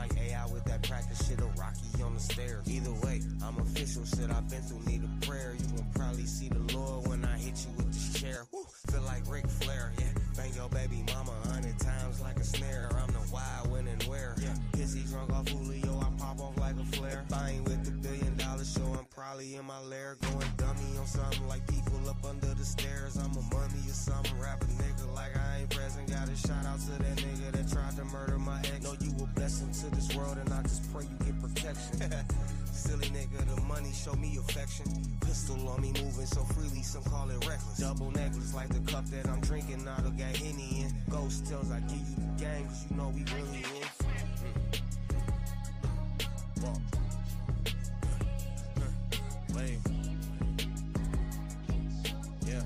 like AI with that practice shit or Rocky on the stairs. Either way, I'm official. Shit I've been through need a prayer. You gon' probably see the Lord when I hit you with this chair. Woo, feel like Ric Flair, yeah. Bang your baby mama 100 times like a snare. I'm the wild when and where. Yeah. Pissy drunk off Julio, I pop off like a flare. If I ain't with the $1 billion show, I'm probably in my lair. Going dummy on something like people up under the stairs. I'm a mummy or something, rap a nigga like I ain't present. Got a shout out to that nigga that tried to murder my ex. Know you a blessing to this world and I just pray you get protection. Silly nigga, the money show me affection. Pistol on me moving so freely, some call it reckless. Double necklace like the cup that I'm drinking out of got Henny in. Ghost tells I give you the game cause you know we really in. Wait. Yeah.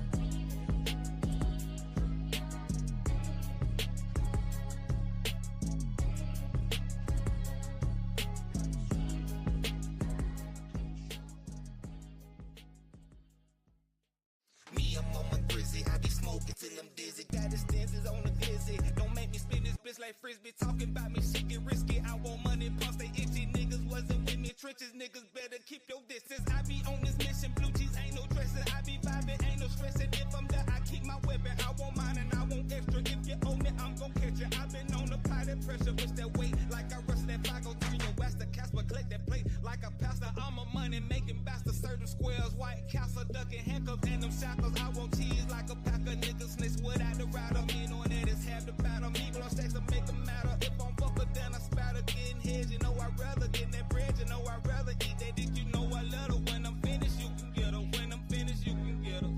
Me, I'm on my grizzly. I be smoking till I'm dizzy. Got the stances on the glizzy. Don't make me spin this bitch like frisbee. Talking about me, shit get risky. I want money, pumps they itchy. Niggas wasn't with me trenches. Niggas better keep your distance. I be on this mission. Blue cheese ain't no dressing. I be vibing, ain't no stressing. If I'm there, I keep my weapon. I want mine and I want extra. If you owe me, I'm gon' catch it. I've been on the pot and pressure. Push that weight like I wrestle that Fago. Turn your west to Casper. Collect that plate like a pastor. I'm a money making bastard. Certain squares, white castle, ducking handcuffs and them shackles. I want cheese like a pack of niggas. Snitch without the rider. Me knowing that it's half the battle. Me blow stacks to make them matter. If I'm fucker, then I spatter. Getting heads, you know I'd rather get that bread. You know I'd rather eat that dick. You know I love her. When I'm finished, you can get her. When I'm finished, you can get her.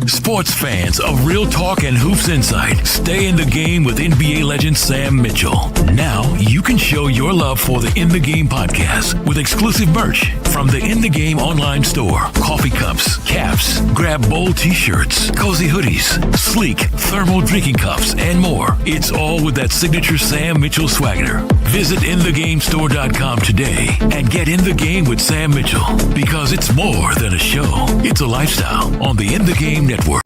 Sports fans of Real Talk and Hoops Insight, stay in the game with NBA legend Sam Mitchell. Now you can show your love for the In the Game podcast with exclusive merch from the In the Game online store. Coffee cups, caps, grab bold t-shirts, cozy hoodies, sleek thermal drinking cups, and more. It's all with that signature Sam Mitchell swagger. Visit InTheGameStore.com today and get in the game with Sam Mitchell, because it's more than a show. It's a lifestyle on the In the Game Network.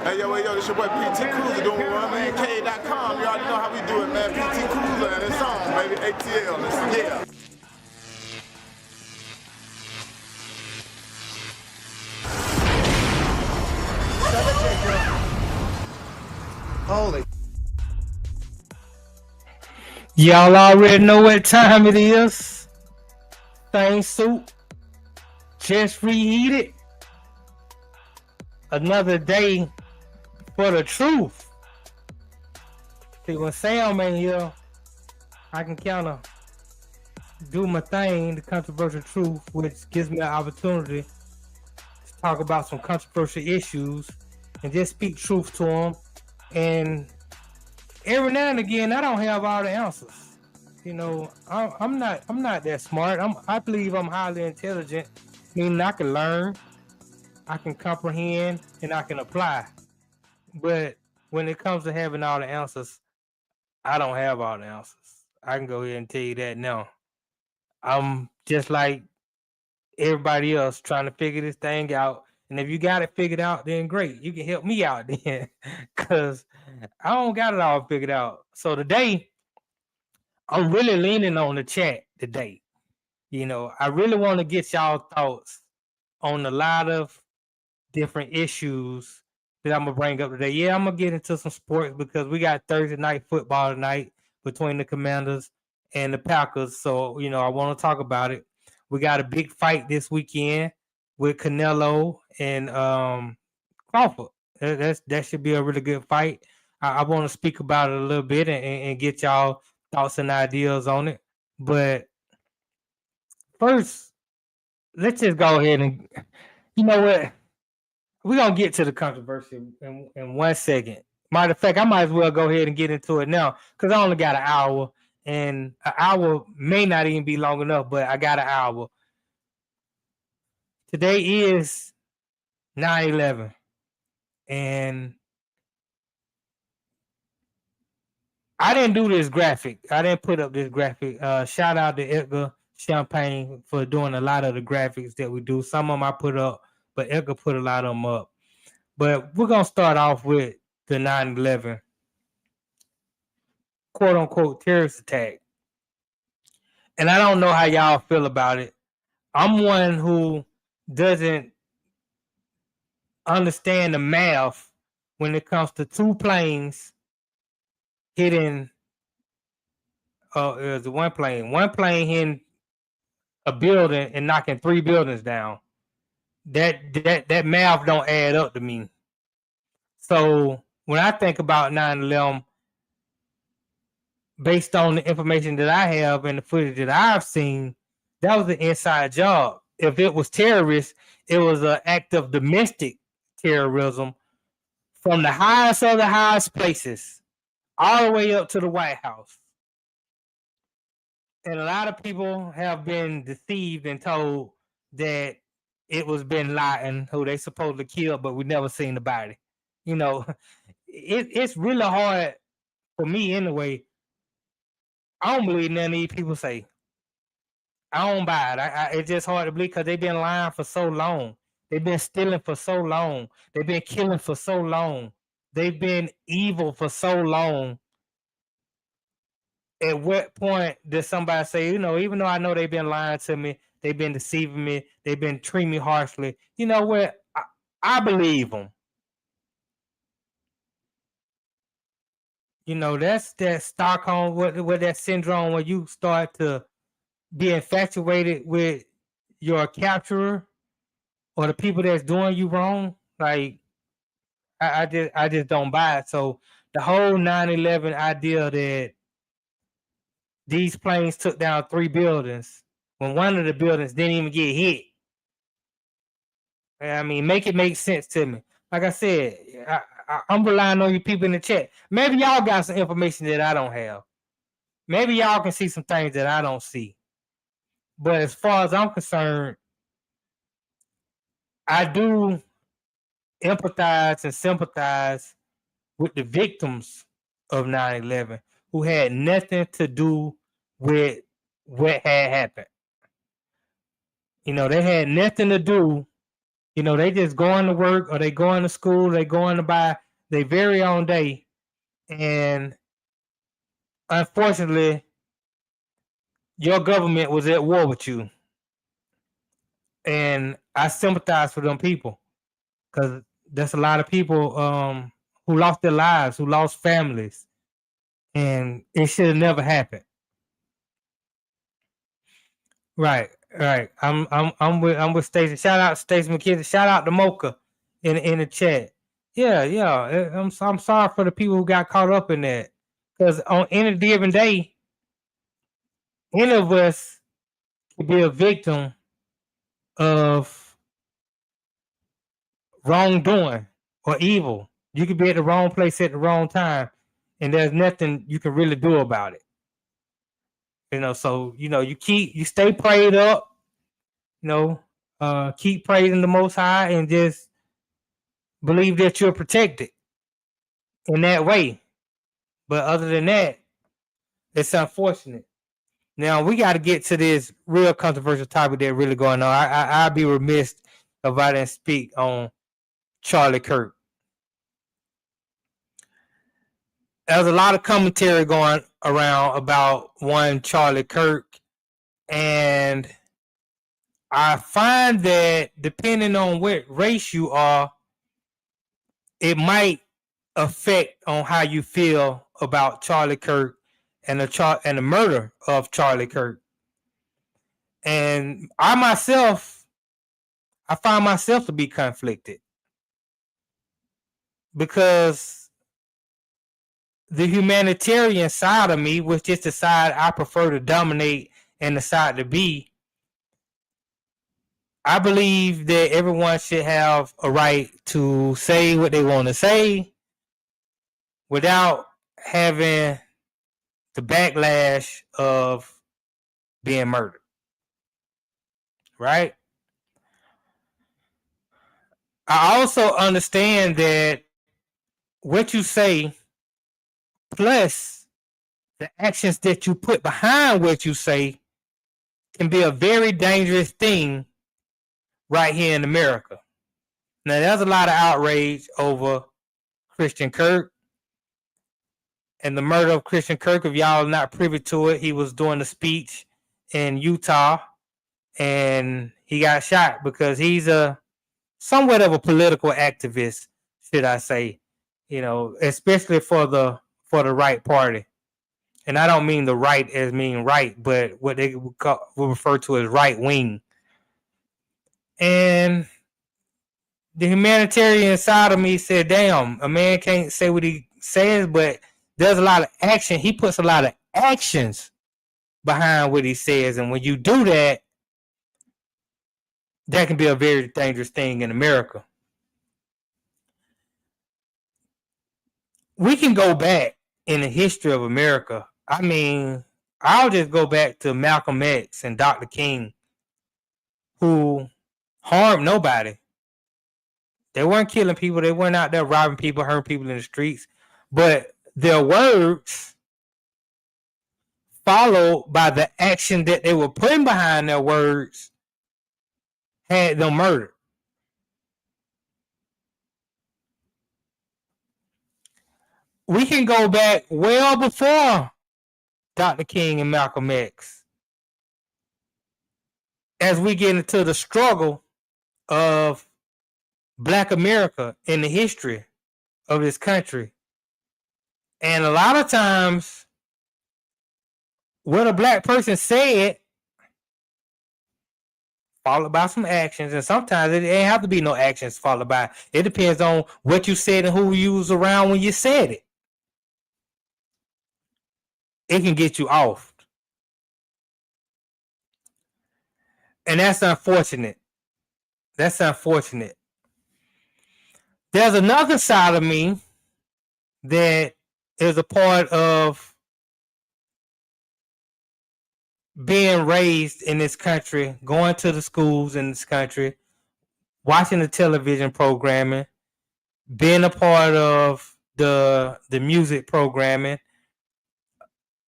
Hey, yo, it's your boy PT Cruiser doing what, man. K.com, you already know how we do it, man. PT Cruiser and it's on, baby. ATL, listen, yeah. Holy. Y'all already know what time it is. Thing soup. Just reheated. Another day for the truth. See, when Sam ain't here, I can kind of do my thing, the controversial truth, which gives me an opportunity to talk about some controversial issues and just speak truth to them. And every now and again, I don't have all the answers. You know, I'm not that smart. I believe I'm highly intelligent, meaning I can learn, I can comprehend, and I can apply. But when it comes to having all the answers, I don't have all the answers. I can go ahead and tell you that now. I'm just like everybody else trying to figure this thing out. And if you got it figured out, then great. You can help me out then. Because I don't got it all figured out. So today, I'm really leaning on the chat today. You know, I really want to get y'all thoughts on a lot of different issues that I'm gonna bring up today. Yeah, I'm gonna get into some sports because we got Thursday night football tonight between the Commanders and the Packers. So, I want to talk about it. We got a big fight this weekend with Canelo and Crawford. That should be a really good fight. I want to speak about it a little bit and get y'all thoughts and ideas on it. But first, let's just go ahead and, you know what? We're going to get to the controversy in 1 second. Matter of fact, I might as well go ahead and get into it now because I only got an hour, and an hour may not even be long enough, but I got an hour. Today is 9/11, and I didn't do this graphic. I didn't put up this graphic. Shout out to Edgar Champagne for doing a lot of the graphics that we do. Some of them I put up, but Edgar put a lot of them up. But we're going to start off with the 9/11 quote unquote terrorist attack. And I don't know how y'all feel about it. I'm one who doesn't understand the math when it comes to two planes hitting. It was one plane hitting a building and knocking 3 buildings down. That math don't add up to me. So when I think about 9/11, based on the information that I have and the footage that I've seen, that was an inside job. If it was terrorists, it was an act of domestic terrorism from the highest of the highest places all the way up to the White House. And a lot of people have been deceived and told that it was Bin Laden who they supposedly killed, but we never seen the body. It's really hard for me anyway. I don't believe none of these people say. I don't buy it. It's just hard to believe because they've been lying for so long. They've been stealing for so long. They've been killing for so long. They've been evil for so long. At what point does somebody say, even though I know they've been lying to me, they've been deceiving me, they've been treating me harshly, you know what? I believe them. That's that Stockholm, what that syndrome where you start to be infatuated with your capturer or the people that's doing you wrong. Like, I just don't buy it. So the whole 9/11 idea that these planes took down 3 buildings when one of the buildings didn't even get hit. I mean, make it make sense to me. Like I said, I'm relying on you people in the chat. Maybe y'all got some information that I don't have. Maybe y'all can see some things that I don't see. But as far as I'm concerned, I do empathize and sympathize with the victims of 9/11 who had nothing to do with what had happened. They had nothing to do. They just going to work or they going to school, they going to buy their very own day. And unfortunately, your government was at war with you. And I sympathize for them people because there's a lot of people who lost their lives, who lost families. And it should have never happened. Right. I'm with Stacey. Shout out to Stacey McKenzie. Shout out to Mocha in the chat. Yeah. I'm sorry for the people who got caught up in that. Because on any given day, any of us could be a victim of wrongdoing or evil. You could be at the wrong place at the wrong time, and there's nothing you can really do about it. So you stay prayed up. Keep praising the Most High and just believe that you're protected in that way. But other than that, it's unfortunate. Now we got to get to this real controversial topic that's really going on. I'd be remiss if I didn't speak on Charlie Kirk. There's a lot of commentary going around about one Charlie Kirk, and I find that depending on what race you are, it might affect on how you feel about Charlie Kirk and the murder of Charlie Kirk. And I find myself to be conflicted because the humanitarian side of me, which is the side I prefer to dominate and the side to be, I believe that everyone should have a right to say what they want to say without having the backlash of being murdered. Right? I also understand that what you say plus the actions that you put behind what you say can be a very dangerous thing right here in America. Now, there's a lot of outrage over Christian Kirk and the murder of Christian Kirk. If y'all are not privy to it, he was doing a speech in Utah and he got shot because he's somewhat of a political activist, should I say, especially for the right party. And I don't mean the right as mean right, but what they would refer to as right wing. And the humanitarian side of me said, damn, a man can't say what he says, but there's a lot of action. He puts a lot of actions behind what he says. And when you do that, that can be a very dangerous thing in America. We can go back in the history of America. I mean, I'll just go back to Malcolm X and Dr. King, who harmed nobody. They weren't killing people. They weren't out there robbing people, hurting people in the streets. But their words, followed by the action that they were putting behind their words, had them murdered. We can go back well before Dr. King and Malcolm X as we get into the struggle of Black America in the history of this country. And a lot of times, what a Black person said, followed by some actions, and sometimes it ain't have to be no actions followed by. It depends on what you said and who you was around when you said it. It can get you off. And that's unfortunate. That's unfortunate. There's another side of me that is a part of being raised in this country, going to the schools in this country, watching the television programming, being a part of the music programming.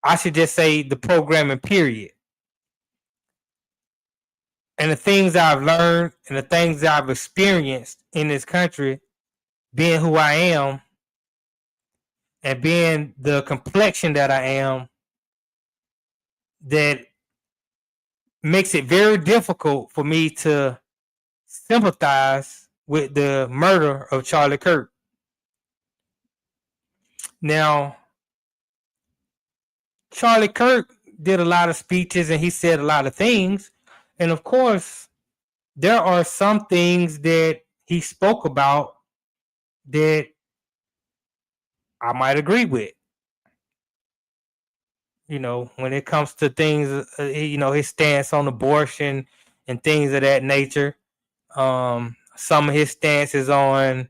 I should just say the programming period. And the things I've learned and the things I've experienced in this country, being who I am and being the complexion that I am, that makes it very difficult for me to sympathize with the murder of Charlie Kirk. Now, Charlie Kirk did a lot of speeches and he said a lot of things. And of course, there are some things that he spoke about that I might agree with. When it comes to things, his stance on abortion and things of that nature. Some of his stances on,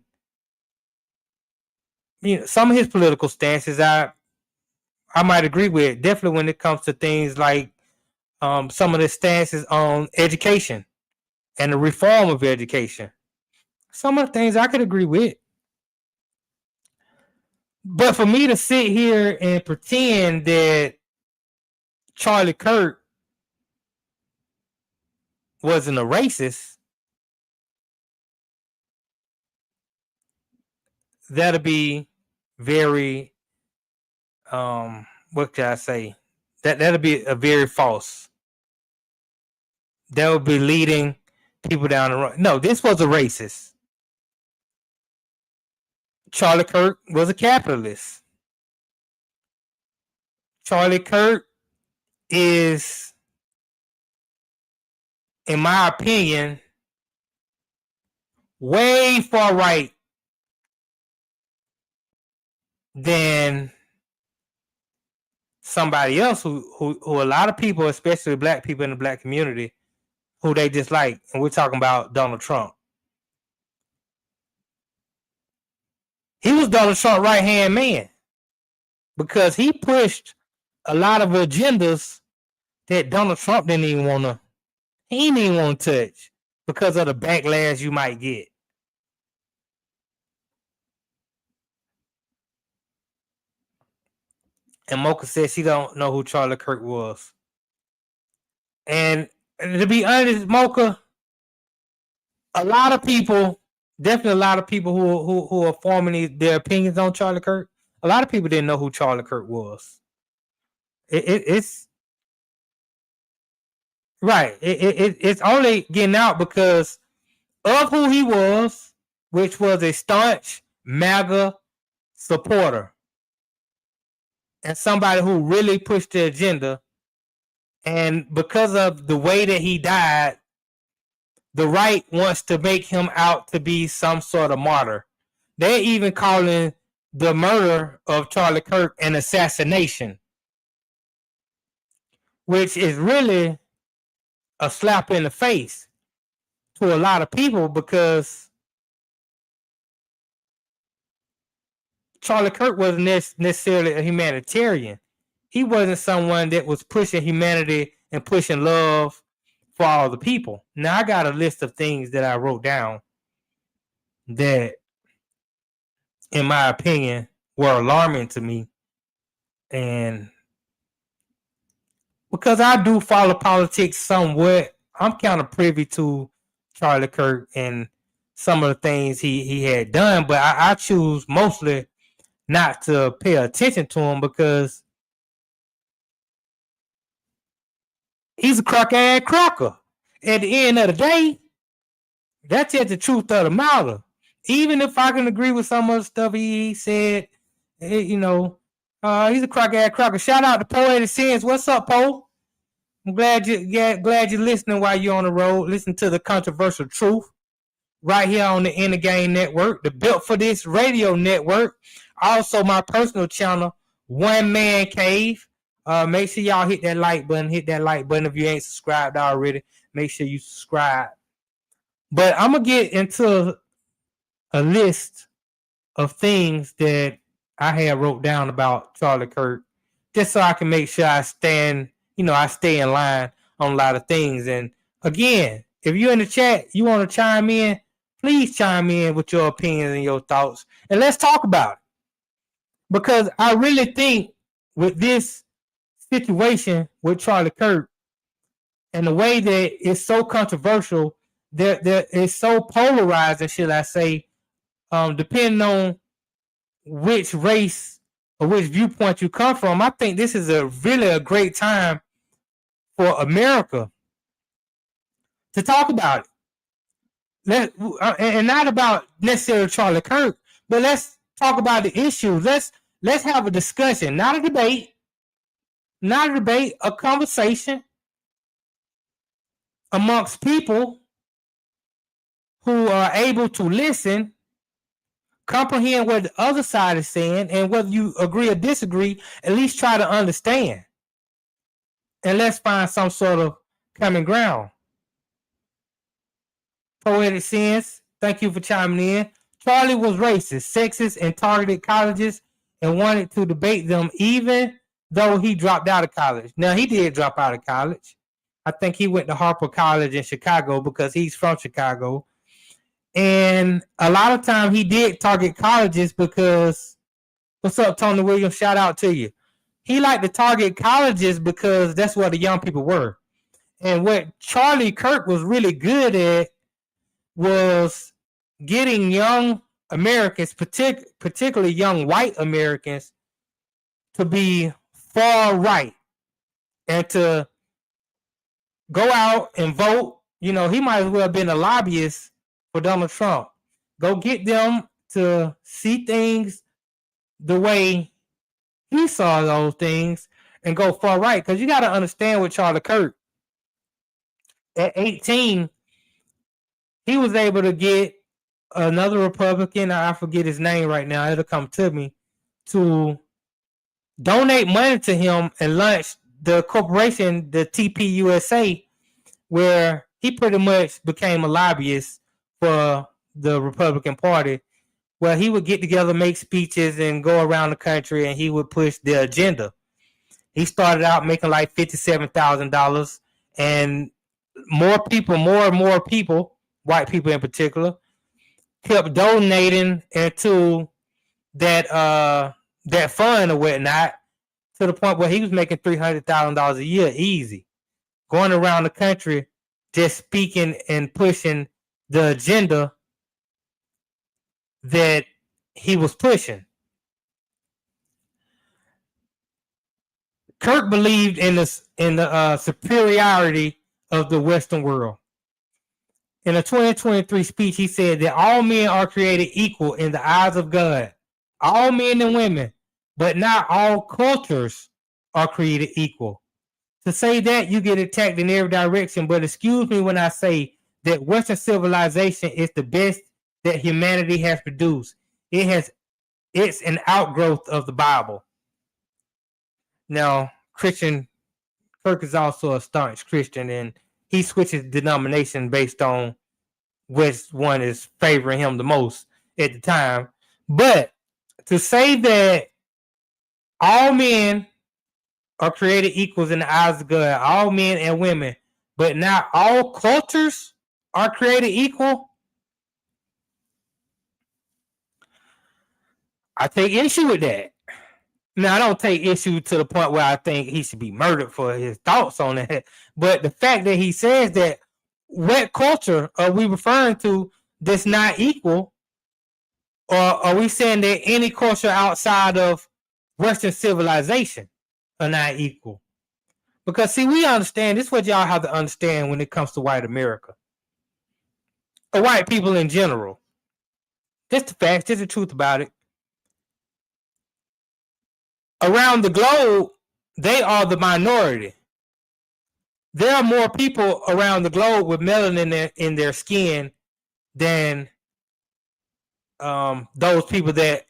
some of his political stances, I might agree with. Definitely when it comes to things like some of the stances on education and the reform of education. Some of the things I could agree with. But for me to sit here and pretend that Charlie Kirk wasn't a racist, that'll be very, what can I say? That'll be a very false. that would be leading people down the road. No, this was a racist. Charlie Kirk was a capitalist. Charlie Kirk is, in my opinion, way far right than somebody else who a lot of people, especially black people in the black community, who they dislike. And we're talking about Donald Trump. He was Donald Trump's right-hand man because he pushed a lot of agendas that Donald Trump didn't even want to touch because of the backlash you might get. And Mocha says she don't know who Charlie Kirk was. And to be honest, Mocha, a lot of people, definitely a lot of people who are forming their opinions on Charlie Kirk, a lot of people didn't know who Charlie Kirk was. It's right. It's only getting out because of who he was, which was a staunch MAGA supporter and somebody who really pushed the agenda. And because of the way that he died, the right wants to make him out to be some sort of martyr. They're even calling the murder of Charlie Kirk an assassination, which is really a slap in the face to a lot of people because Charlie Kirk wasn't necessarily a humanitarian. He wasn't someone that was pushing humanity and pushing love for all the people. Now, I got a list of things that I wrote down that, in my opinion, were alarming to me. And because I do follow politics somewhat, I'm kind of privy to Charlie Kirk and some of the things he had done, but I choose mostly not to pay attention to him because he's a crook-ass crocker. At the end of the day, that's just the truth of the matter. Even if I can agree with some of the stuff he said, he's a crook-ass crocker. Shout out to Poetic Sense. What's up, Poe? I'm glad you're listening while you're on the road. Listen to the controversial truth right here on the Inner Game Network, the Built for This radio network. Also, my personal channel, One Man Cave. Make sure y'all hit that like button. Hit that like button if you ain't subscribed already. Make sure you subscribe. But I'm going to get into a list of things that I had wrote down about Charlie Kirk just so I can make sure I stay in line on a lot of things. And again, if you're in the chat, you want to chime in, please chime in with your opinions and your thoughts. And let's talk about it. Because I really think with this situation with Charlie Kirk and the way that it's so controversial, that it's so polarizing, should I say, depending on which race or which viewpoint you come from, I think this is really a great time for America to talk about it. And not about necessarily Charlie Kirk, but let's talk about the issues. Let's have a discussion, not a debate, a conversation amongst people who are able to listen, comprehend what the other side is saying, and whether you agree or disagree, at least try to understand. And let's find some sort of common ground. Poetic Sense, thank you for chiming in. Charlie was racist, sexist, and targeted colleges and wanted to debate them even though he dropped out of college. Now, he did drop out of college. I think he went to Harper College in Chicago because he's from Chicago. And a lot of time he did target colleges because, what's up, Tony Williams? Shout out to you. He liked to target colleges because that's where the young people were. And what Charlie Kirk was really good at was getting young Americans, particularly young white Americans, to be far right and to go out and vote. You know, he might as well have been a lobbyist for Donald Trump. Go get them to see things the way he saw those things and go far right. Because you got to understand with Charlie Kirk, at 18, he was able to get another Republican, I forget his name right now, it'll come to me, to donate money to him and launch the corporation, the TPUSA, where he pretty much became a lobbyist for the Republican Party, where he would get together, make speeches, and go around the country, and he would push the agenda. He started out making like $57,000, and more and more people, white people in particular, kept donating into that fund or whatnot, to the point where he was making $300,000 a year easy, going around the country just speaking and pushing the agenda that he was pushing. Kirk believed in the superiority of the Western world. In a 2023 speech, he said that all men are created equal in the eyes of God. All men and women, but not all cultures are created equal. To say that, you get attacked in every direction, but excuse me when I say that Western civilization is the best that humanity has produced. It's an outgrowth of the Bible. Now, Kirk is also a staunch Christian, and he switches denomination based on which one is favoring him the most at the time. But to say that all men are created equals in the eyes of God, all men and women, but not all cultures are created equal, I take issue with that. Now, I don't take issue to the point where I think he should be murdered for his thoughts on that. But the fact that he says that, what culture are we referring to that's not equal? Or are we saying that any culture outside of Western civilization are not equal? Because, see, we understand, this is what y'all have to understand when it comes to white America. Or white people in general. Just the facts, just the truth about it. Around the globe, they are the minority. There are more people around the globe with melanin in their skin than those people that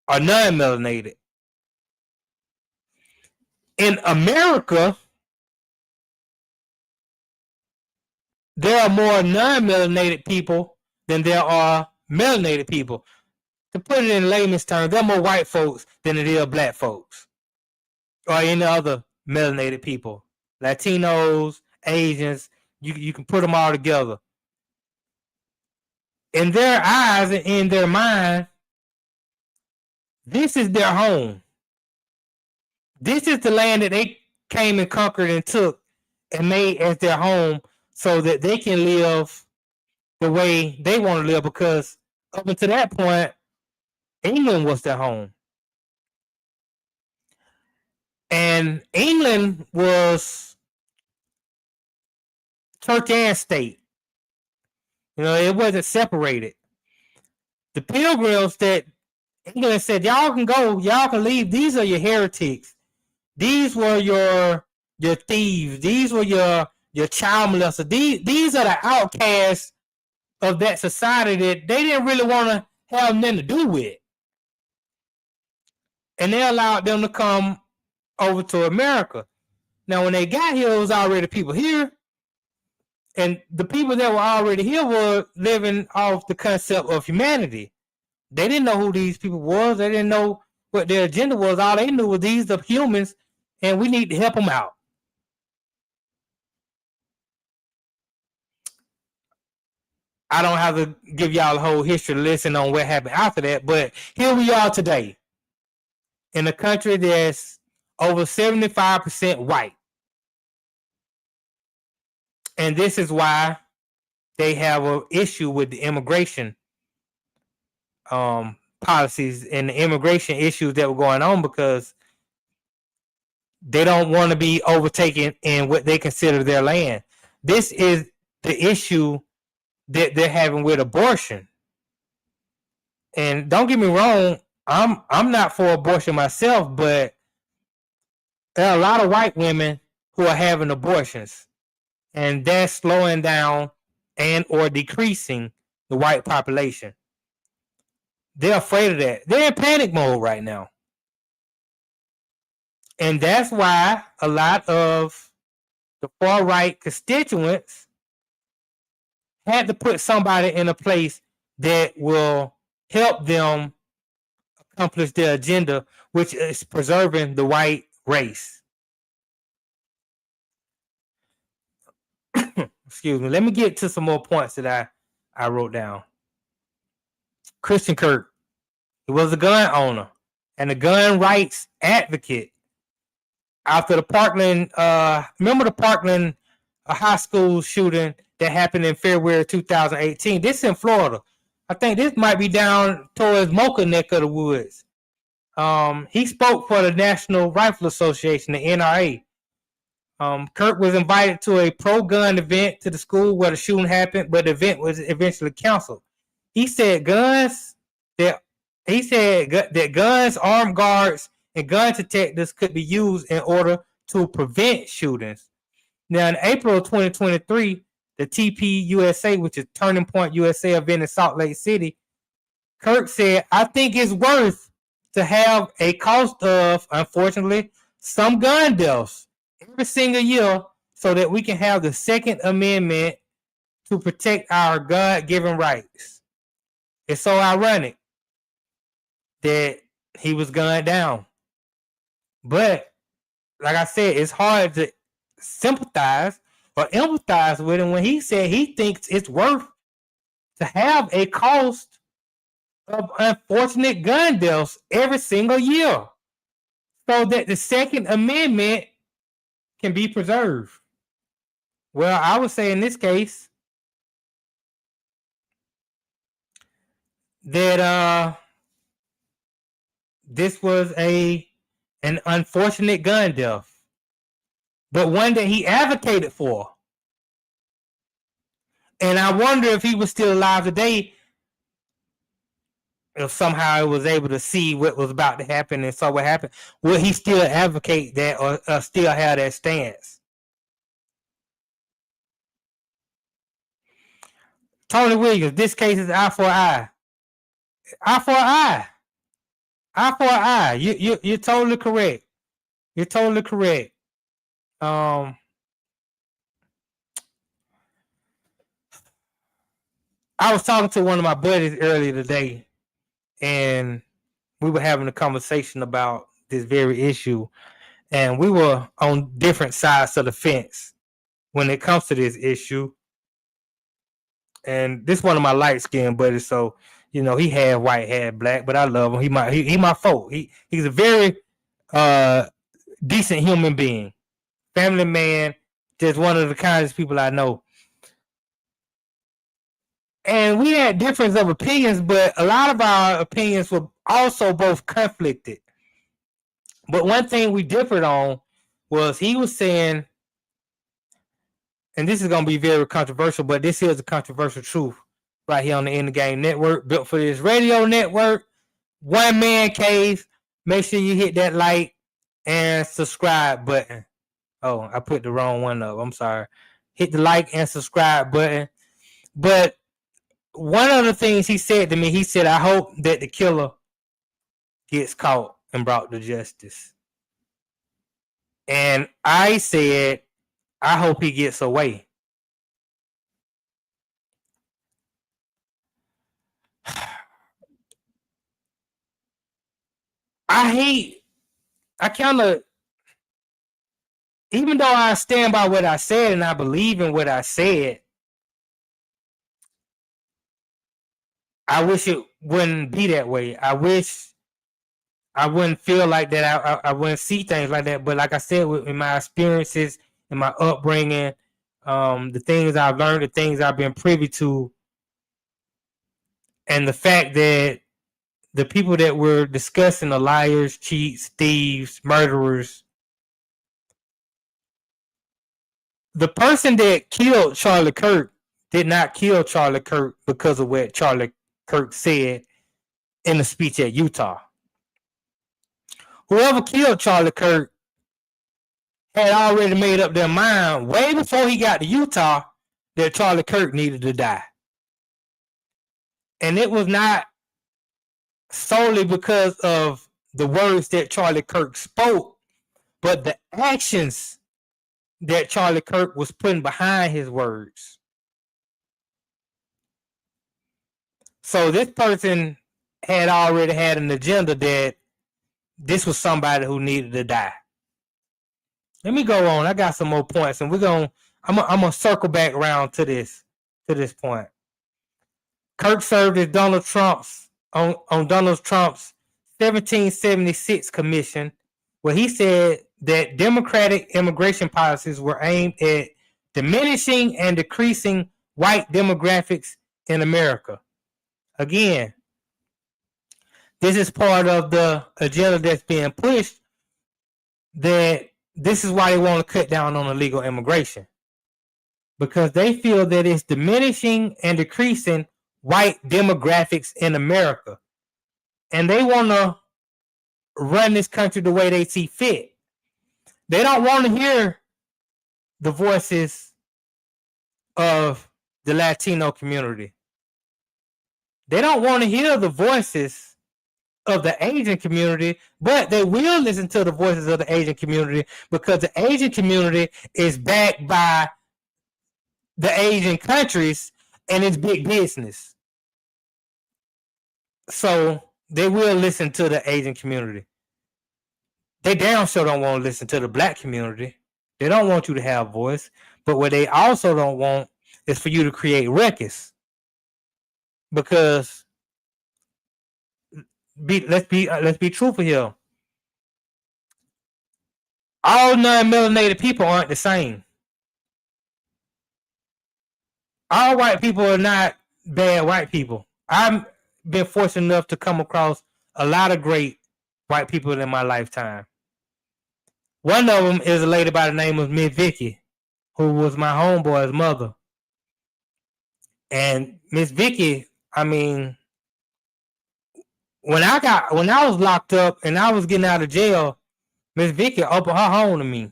are non-melanated. In America, there are more non-melanated people than there are melanated people. To put it in layman's terms, there are more white folks than there are black folks or any other melanated people. Latinos, Asians, you can put them all together. In their eyes and in their mind, this is their home. This is the land that they came and conquered and took and made as their home so that they can live the way they want to live, because up until that point, England was their home. And England was church and state. You know, it wasn't separated. The pilgrims that England said, y'all can go, y'all can leave. These are your heretics. These were your thieves. These were your child molesters. These are the outcasts of that society that they didn't really want to have nothing to do with. And they allowed them to come over to America. Now, when they got here, it was already people here. And the people that were already here were living off the concept of humanity. They didn't know who these people was. They didn't know what their agenda was. All they knew was these are humans, and we need to help them out. I don't have to give y'all a whole history lesson on what happened after that, but here we are today in a country that's over 75% white. And this is why they have an issue with the immigration policies and the immigration issues that were going on, because they don't want to be overtaken in what they consider their land. this is the issue that they're having with abortion. And don't get me wrong, I'm not for abortion myself, but there are a lot of white women who are having abortions, and that's slowing down and or decreasing the white population. They're afraid of that. They're in panic mode right now. And that's why a lot of the far right constituents had to put somebody in a place that will help them accomplish their agenda, which is preserving the white race. Excuse me. Let me get to some more points that I wrote down. Christian Kirk, he was a gun owner and a gun rights advocate. After the Parkland, remember the Parkland high school shooting that happened in February 2018? This is in Florida. I think this might be down towards Mocha neck of the woods. He spoke for the National Rifle Association, the NRA. Kirk was invited to a pro-gun event to the school where the shooting happened, but the event was eventually canceled. He said that guns, armed guards, and gun detectors could be used in order to prevent shootings. Now, in April of 2023, the TPUSA, which is Turning Point USA event in Salt Lake City, Kirk said, I think it's worth to have a cost of, unfortunately, some gun deaths every single year so that we can have the Second Amendment to protect our God-given rights. It's so ironic that he was gunned down. But, like I said, it's hard to sympathize or empathize with him when he said he thinks it's worth to have a cost of unfortunate gun deaths every single year so that the Second Amendment can be preserved. Well, I would say in this case that this was an unfortunate gun death, but one that he advocated for. And I wonder if he was still alive today, if somehow he was able to see what was about to happen and saw what happened, would he still advocate that or still have that stance? Tony Williams, this case is eye for eye. Eye for eye. Eye for eye. You're totally correct. You're totally correct. I was talking to one of my buddies earlier today, and we were having a conversation about this very issue, and we were on different sides of the fence when it comes to this issue. And this is one of my light-skinned buddies, so you know he had white, had black, but I love him. He my folk. He's a very decent human being, family man, just one of the kindest people I know. And we had difference of opinions, but a lot of our opinions were also both conflicted. But one thing we differed on was he was saying, and this is going to be very controversial, but this is a controversial truth right here on the In the Game Network, built for this radio network, one man cave. Make sure you hit that like and subscribe button. Oh, I put the wrong one up. I'm sorry. Hit the like and subscribe button. But one of the things he said to me, he said, I hope that the killer gets caught and brought to justice. And I said, I hope he gets away. Even though I stand by what I said and I believe in what I said, I wish it wouldn't be that way. I wish I wouldn't feel like that. I wouldn't see things like that. But like I said, in my experiences and my upbringing, the things I've learned, the things I've been privy to, and the fact that the people that we're discussing are liars, cheats, thieves, murderers, the person that killed Charlie Kirk did not kill Charlie Kirk because of what Charlie Kirk said in the speech at Utah. Whoever killed Charlie Kirk had already made up their mind way before he got to Utah that Charlie Kirk needed to die. And it was not solely because of the words that Charlie Kirk spoke, but the actions that Charlie Kirk was putting behind his words. So this person had already had an agenda that this was somebody who needed to die. Let me go on. I got some more points, and I'm gonna circle back around to this point. Kirk served as Donald Trump's on Donald Trump's 1776 commission, where he said that Democratic immigration policies were aimed at diminishing and decreasing white demographics in America. Again, this is part of the agenda that's being pushed, that this is why they want to cut down on illegal immigration, because they feel that it's diminishing and decreasing white demographics in America. And they want to run this country the way they see fit. They don't want to hear the voices of the Latino community. They don't want to hear the voices of the Asian community, but they will listen to the voices of the Asian community because the Asian community is backed by the Asian countries and it's big business. So they will listen to the Asian community. They damn sure don't want to listen to the black community. They don't want you to have voice, but what they also don't want is for you to create ruckus. Because let's be truthful here. All non-melanated people aren't the same. All white people are not bad white people. I've been fortunate enough to come across a lot of great white people in my lifetime. One of them is a lady by the name of Miss Vicky, who was my homeboy's mother. And Miss Vicky, I mean, when I was locked up and I was getting out of jail, Miss Vicky opened her home to me.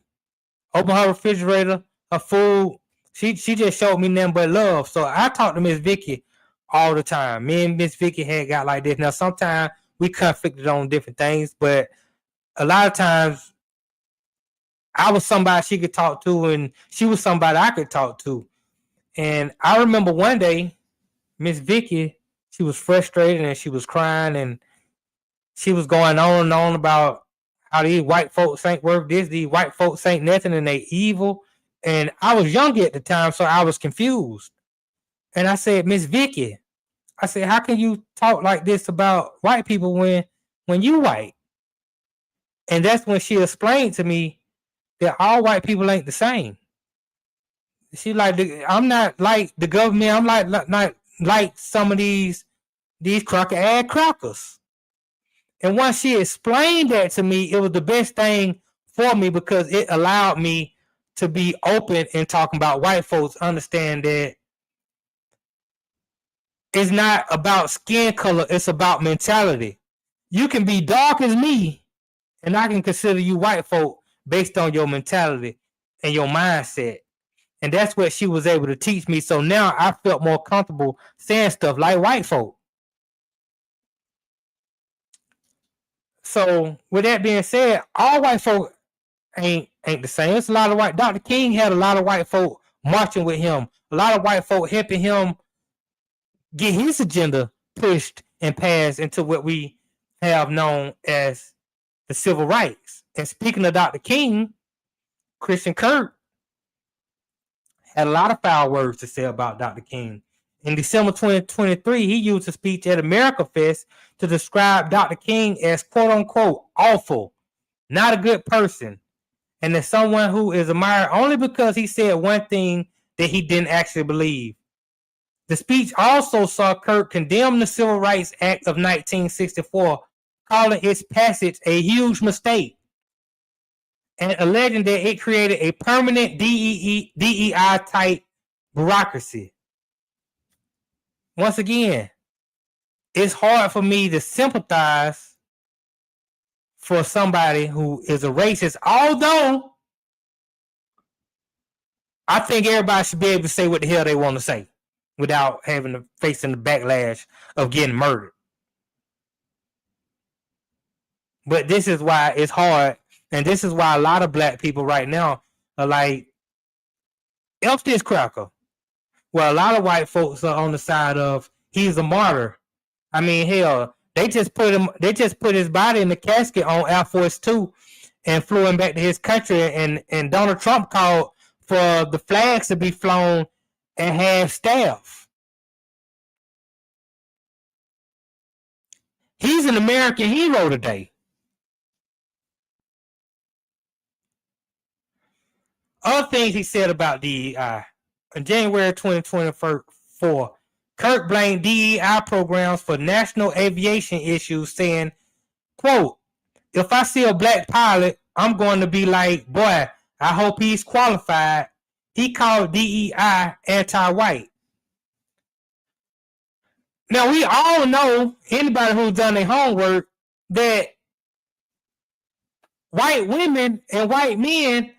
Opened her refrigerator, her food. She just showed me nothing but love. So I talked to Miss Vicky all the time. Me and Miss Vicky had got like this. Now sometimes we conflicted on different things, but a lot of times I was somebody she could talk to and she was somebody I could talk to. And I remember one day, Miss Vicky, she was frustrated and she was crying and she was going on and on about how these white folks ain't worth this, these white folks ain't nothing and they evil. And I was young at the time, so I was confused. And I said, Miss Vicky, I said, how can you talk like this about white people when you white? And that's when she explained to me that all white people ain't the same. She like, I'm not like the government. I'm not like some of these crocker-ass crackers. And once she explained that to me, it was the best thing for me because it allowed me to be open and talking about white folks, understand that it's not about skin color, it's about mentality. You can be dark as me, and I can consider you white folk based on your mentality and your mindset. And that's what she was able to teach me. So now I felt more comfortable saying stuff like white folk. So with that being said, all white folk ain't the same. It's a lot of white. Dr. King had a lot of white folk marching with him. A lot of white folk helping him get his agenda pushed and passed into what we have known as the civil rights. And speaking of Dr. King, Christian Kirk had a lot of foul words to say about Dr. King. In December 2023, he used a speech at America Fest to describe Dr. King as quote unquote awful, not a good person, and as someone who is admired only because he said one thing that he didn't actually believe. The speech also saw Kirk condemn the Civil Rights Act of 1964, calling its passage a huge mistake. and alleging that it created a permanent DEI type bureaucracy. Once again, it's hard for me to sympathize for somebody who is a racist, although I think everybody should be able to say what the hell they want to say without having to facing the backlash of getting murdered. But this is why it's hard, and this is why a lot of black people right now are like, F this cracker. Well, a lot of white folks are on the side of he's a martyr. I mean, hell, they just put his body in the casket on Air Force Two and flew him back to his country, and Donald Trump called for the flags to be flown and have staff. He's an American hero today. Other things he said about DEI. In January 2024, Kirk blamed DEI programs for national aviation issues, saying, quote, if I see a black pilot, I'm going to be like, boy, I hope he's qualified. He called DEI anti-white. Now, we all know, anybody who's done their homework, that white women and white men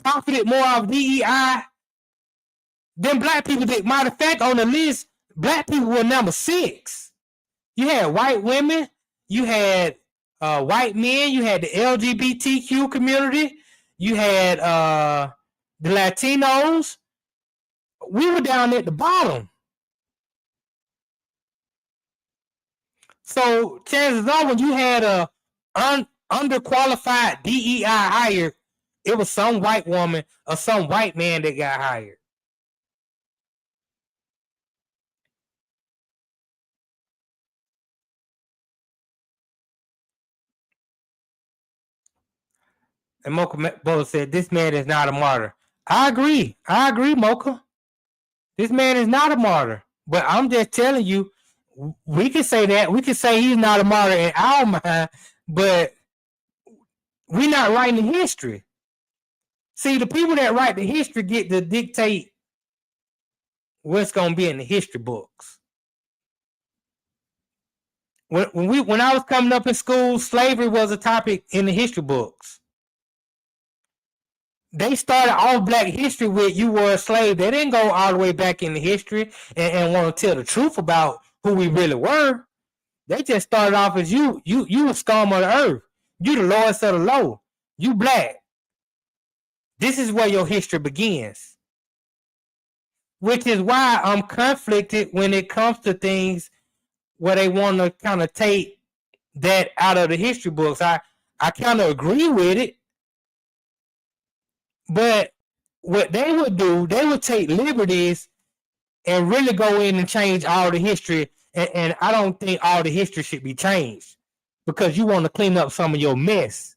profited more of DEI than black people did. Matter of fact, on the list, black people were number 6. You had white women, you had white men, you had the LGBTQ community, you had the Latinos. We were down at the bottom. So chances are, when you had a underqualified DEI hire, it was some white woman or some white man that got hired. And Mocha Bola said, this man is not a martyr. I agree, Mocha. This man is not a martyr. But I'm just telling you, we can say that. We can say he's not a martyr in our mind, but we're not writing the history. See, the people that write the history get to dictate what's going to be in the history books. When I was coming up in school, slavery was a topic in the history books. They started all Black history with you were a slave. They didn't go all the way back in the history and want to tell the truth about who we really were. They just started off as you a scum of the earth. You the lowest of the low. You Black. This is where your history begins. Which is why I'm conflicted when it comes to things where they want to kind of take that out of the history books. I kind of agree with it. But what they would do, they would take liberties and really go in and change all the history. And I don't think all the history should be changed because you want to clean up some of your mess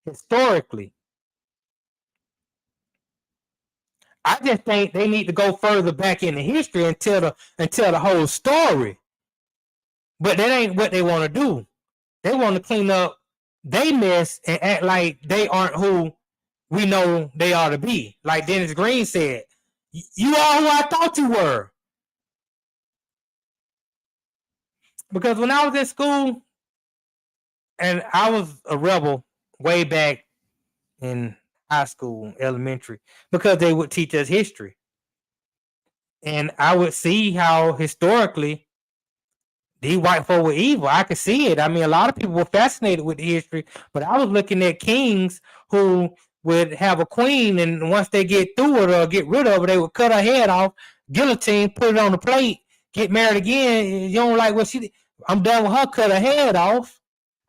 historically. I just think they need to go further back in the history and tell the whole story. But that ain't what they want to do. They want to clean up their mess and act like they aren't who we know they ought to be. Like Dennis Green said, you are who I thought you were. Because when I was in school, and I was a rebel way back in high school, elementary, because they would teach us history. And I would see how historically these white folk were evil. I could see it. I mean, a lot of people were fascinated with the history, but I was looking at kings who would have a queen, and once they get through it or get rid of her, they would cut her head off, guillotine, put it on the plate, get married again. You don't like what she did? I'm done with her, cut her head off.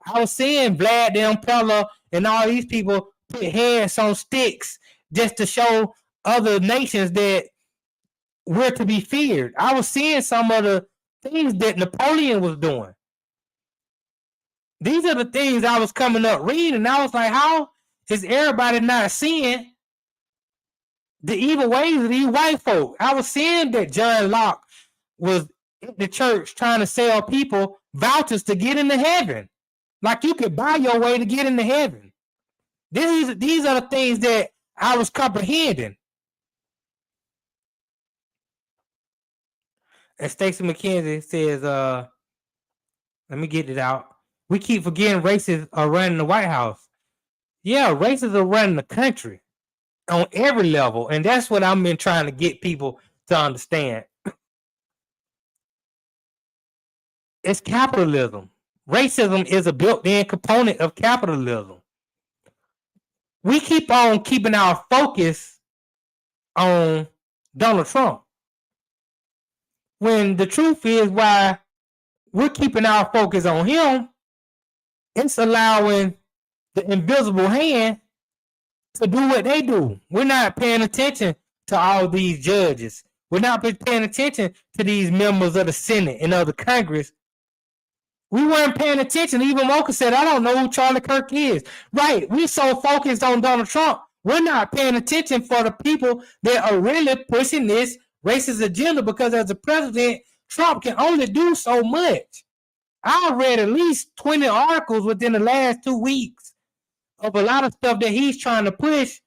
I was seeing Vlad the Impaler and all these people put heads on sticks just to show other nations that we're to be feared. I was seeing some of the things that Napoleon was doing. These are the things I was coming up reading, and I was like, how is everybody not seeing the evil ways of these white folk? I was seeing that John Locke was in the church trying to sell people vouchers to get into heaven. Like you could buy your way to get into heaven. These are the things that I was comprehending. And Stacey McKenzie says, let me get it out. We keep forgetting racists are running the White House. Yeah, racists are running the country on every level. And that's what I've been trying to get people to understand. It's capitalism. Racism is a built-in component of capitalism. We keep on keeping our focus on Donald Trump, when the truth is why we're keeping our focus on him, it's allowing the invisible hand to do what they do. We're not paying attention to all these judges. We're not paying attention to these members of the Senate and of the Congress. We weren't paying attention. Even Mocha said, I don't know who Charlie Kirk is. Right. We so focused on Donald Trump. We're not paying attention for the people that are really pushing this racist agenda, because as a president, Trump can only do so much. I read at least 20 articles within the last 2 weeks of a lot of stuff that he's trying to push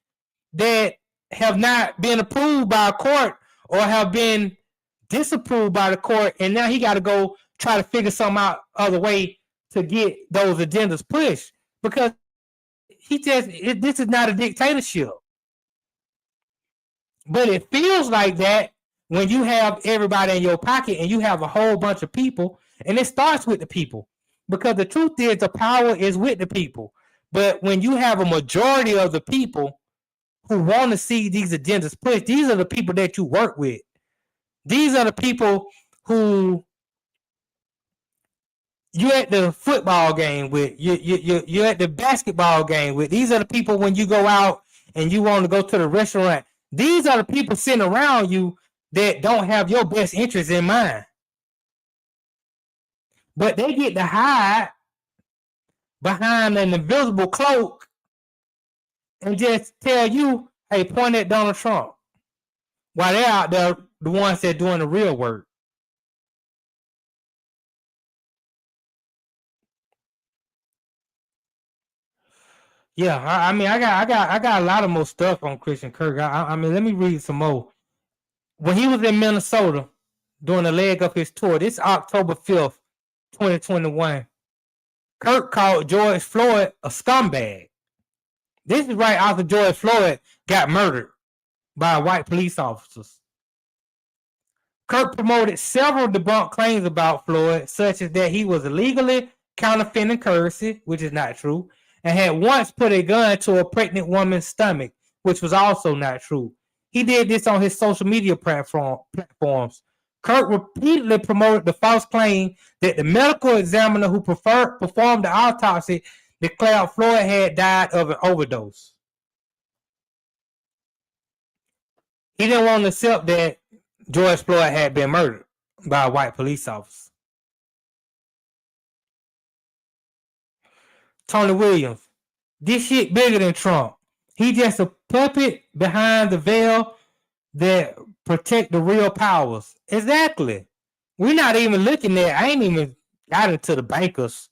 that have not been approved by a court or have been disapproved by the court. And now he got to go try to figure some other way to get those agendas pushed, because this is not a dictatorship. But it feels like that when you have everybody in your pocket and you have a whole bunch of people, and it starts with the people, because the truth is the power is with the people. But when you have a majority of the people who want to see these agendas pushed, these are the people that you work with. These are the people who you're at the football game with, you're at the basketball game with. These are the people when you go out and you want to go to the restaurant. These are the people sitting around you that don't have your best interest in mind. But they get to hide behind an invisible cloak and just tell you, hey, point at Donald Trump. While they're out there, the ones that are doing the real work. Yeah, I mean, I got a lot of more stuff on Christian Kirk. I mean, let me read some more. When he was in Minnesota during the leg of his tour, this October 5th, 2021, Kirk called George Floyd a scumbag. This is right after George Floyd got murdered by white police officers. Kirk promoted several debunked claims about Floyd, such as that he was illegally counterfeiting currency, which is not true, and had once put a gun to a pregnant woman's stomach, which was also not true. He did this on his social media platforms. Kirk repeatedly promoted the false claim that the medical examiner who performed the autopsy declared Floyd had died of an overdose. He didn't want to accept that George Floyd had been murdered by a white police officer. Tony Williams, this shit bigger than Trump. He just a puppet behind the veil that protect the real powers. Exactly. We're not even looking at, I ain't even got into the bankers,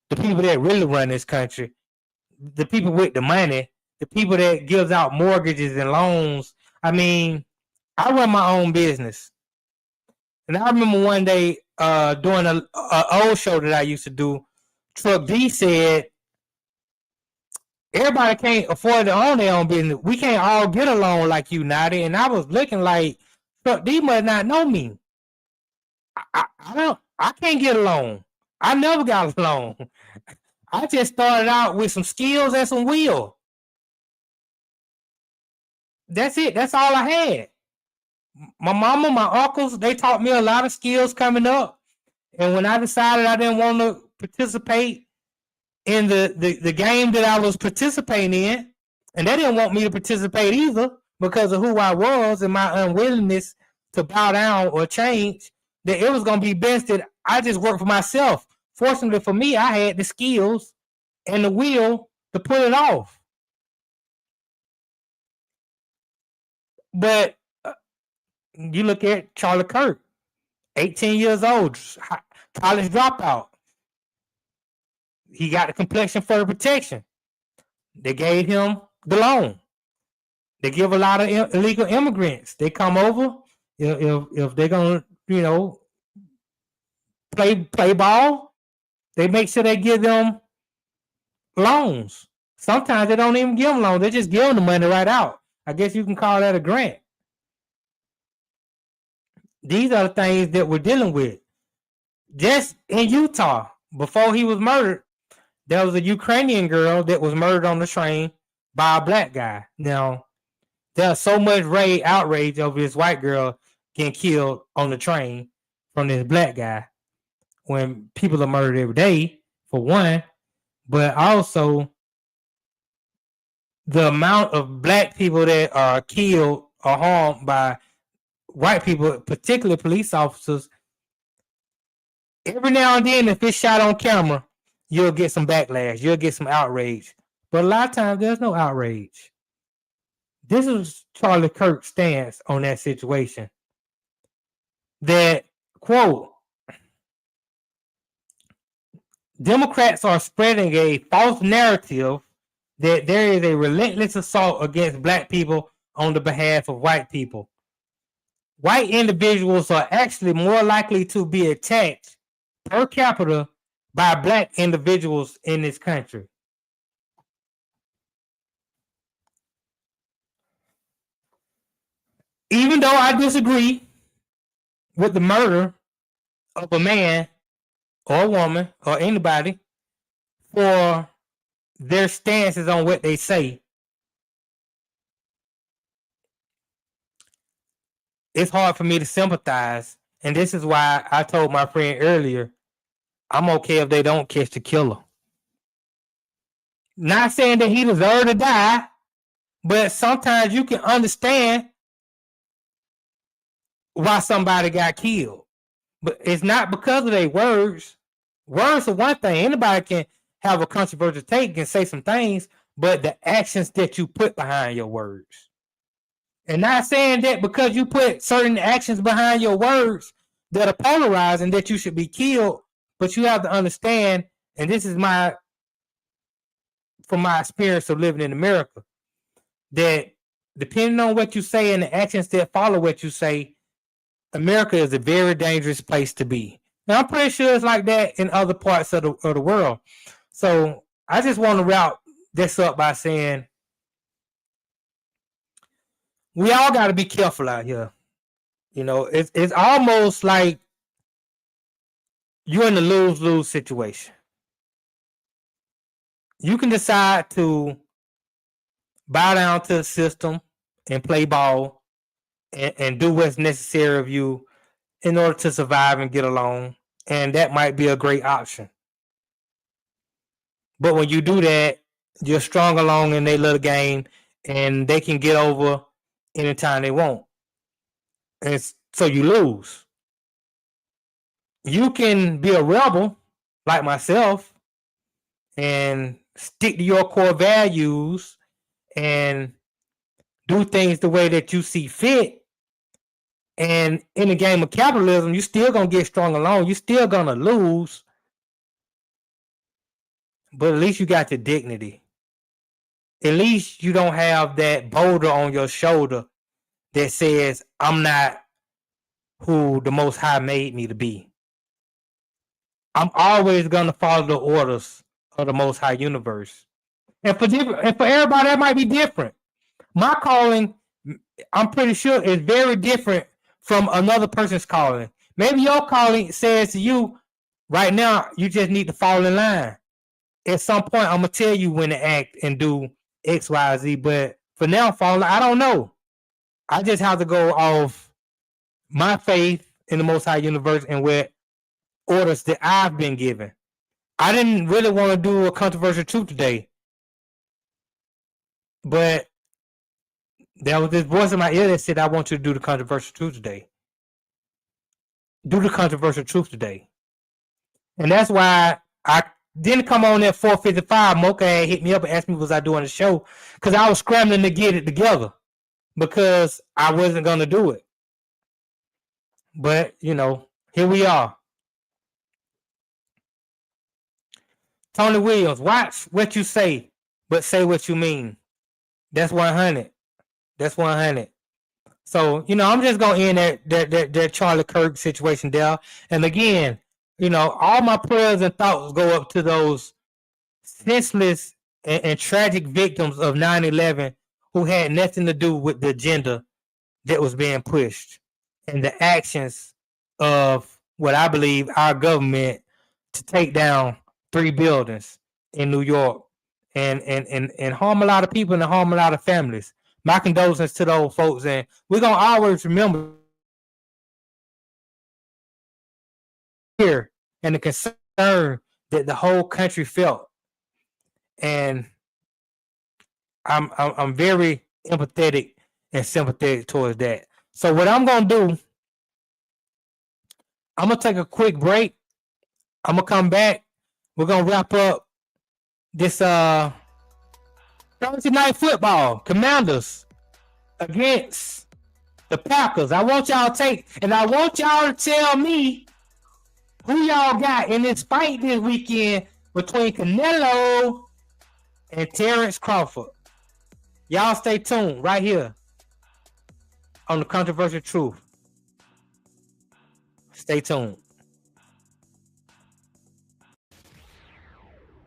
the people that really run this country, the people with the money, the people that gives out mortgages and loans. I mean, I run my own business. And I remember one day doing an old show that I used to do, Truck D said, everybody can't afford to own their own business. We can't all get a loan like you, Notty. And I was looking like, Truck D must not know me. I can't get a loan. I never got a loan. I just started out with some skills and some will. That's it. That's all I had. My mama, my uncles, they taught me a lot of skills coming up. And when I decided I didn't want to participate in the game that I was participating in, and they didn't want me to participate either because of who I was and my unwillingness to bow down or change, that it was going to be best that I just work for myself. Fortunately for me, I had the skills and the will to pull it off. But you look at Charlie Kirk, 18 years old, college dropout. he got the complexion for the protection. They gave him the loan. They give a lot of illegal immigrants. They come over if they're gonna play ball. They make sure they give them loans. Sometimes they don't even give them loans. They just give them the money right out. I guess you can call that a grant. These are the things that we're dealing with. Just in Utah, before he was murdered, there was a Ukrainian girl that was murdered on the train by a black guy. Now, there's so much outrage over this white girl getting killed on the train from this black guy when people are murdered every day, for one, but also the amount of black people that are killed or harmed by white people, particularly police officers. Every now and then, if it's shot on camera, you'll get some backlash. You'll get some outrage. But a lot of times, there's no outrage. This is Charlie Kirk's stance on that situation. That, quote, Democrats are spreading a false narrative that there is a relentless assault against black people on the behalf of white people. White individuals are actually more likely to be attacked per capita by black individuals in this country. Even though I disagree with the murder of a man or a woman or anybody for their stances on what they say, it's hard for me to sympathize. And this is why I told my friend earlier, I'm okay if they don't catch the killer. Not saying that he deserved to die, but sometimes you can understand why somebody got killed. But it's not because of their words. Words are one thing. Anybody can have a controversial take and say some things, but the actions that you put behind your words. And not saying that because you put certain actions behind your words that are polarizing that you should be killed, but you have to understand, and this is from my experience of living in America, that depending on what you say and the actions that follow what you say, America is a very dangerous place to be. Now, I'm pretty sure it's like that in other parts of the world. So I just want to wrap this up by saying we all got to be careful out here. It's almost like you're in a lose-lose situation. You can decide to bow down to the system and play ball and do what's necessary of you in order to survive and get along. And that might be a great option. But when you do that, you're strong along in their little game and they can get over anytime they want. And so you lose. You can be a rebel like myself and stick to your core values and do things the way that you see fit. And in the game of capitalism, you're still going to get strong along. You're still going to lose. But at least you got your dignity. At least you don't have that boulder on your shoulder that says, I'm not who the Most High made me to be. I'm always going to follow the orders of the Most High universe. And for everybody, that might be different. My calling, I'm pretty sure, is very different from another person's calling. Maybe your calling says to you, right now, you just need to fall in line. At some point, I'm going to tell you when to act and do X, Y, Z. But for now, I don't know. I just have to go off my faith in the Most High universe and what orders that I've been given. I didn't really want to do a controversial truth today. But there was this voice in my ear that said, I want you to do the controversial truth today. Do the controversial truth today. And that's why I didn't come on at 4:55. Mocha had hit me up and asked me, was I doing the show? Because I was scrambling to get it together. Because I wasn't going to do it. But, here we are. Tony Williams, watch what you say, but say what you mean. That's 100. That's 100. So, I'm just going to end that Charlie Kirk situation there. And again, all my prayers and thoughts go up to those senseless and tragic victims of 9/11 who had nothing to do with the agenda that was being pushed and the actions of what I believe our government to take down 3 buildings in New York and harm a lot of people and harm a lot of families. My condolences to those folks, and we're going to always remember here and the concern that the whole country felt. And I'm very empathetic and sympathetic towards that. So what I'm going to do, I'm going to take a quick break. I'm going to come back. We're going to wrap up this Thursday night football. Commanders against the Packers. I want y'all to take, and I want y'all to tell me who y'all got in this fight this weekend between Canelo and Terrence Crawford. Y'all stay tuned right here on The Controversial Truth. Stay tuned.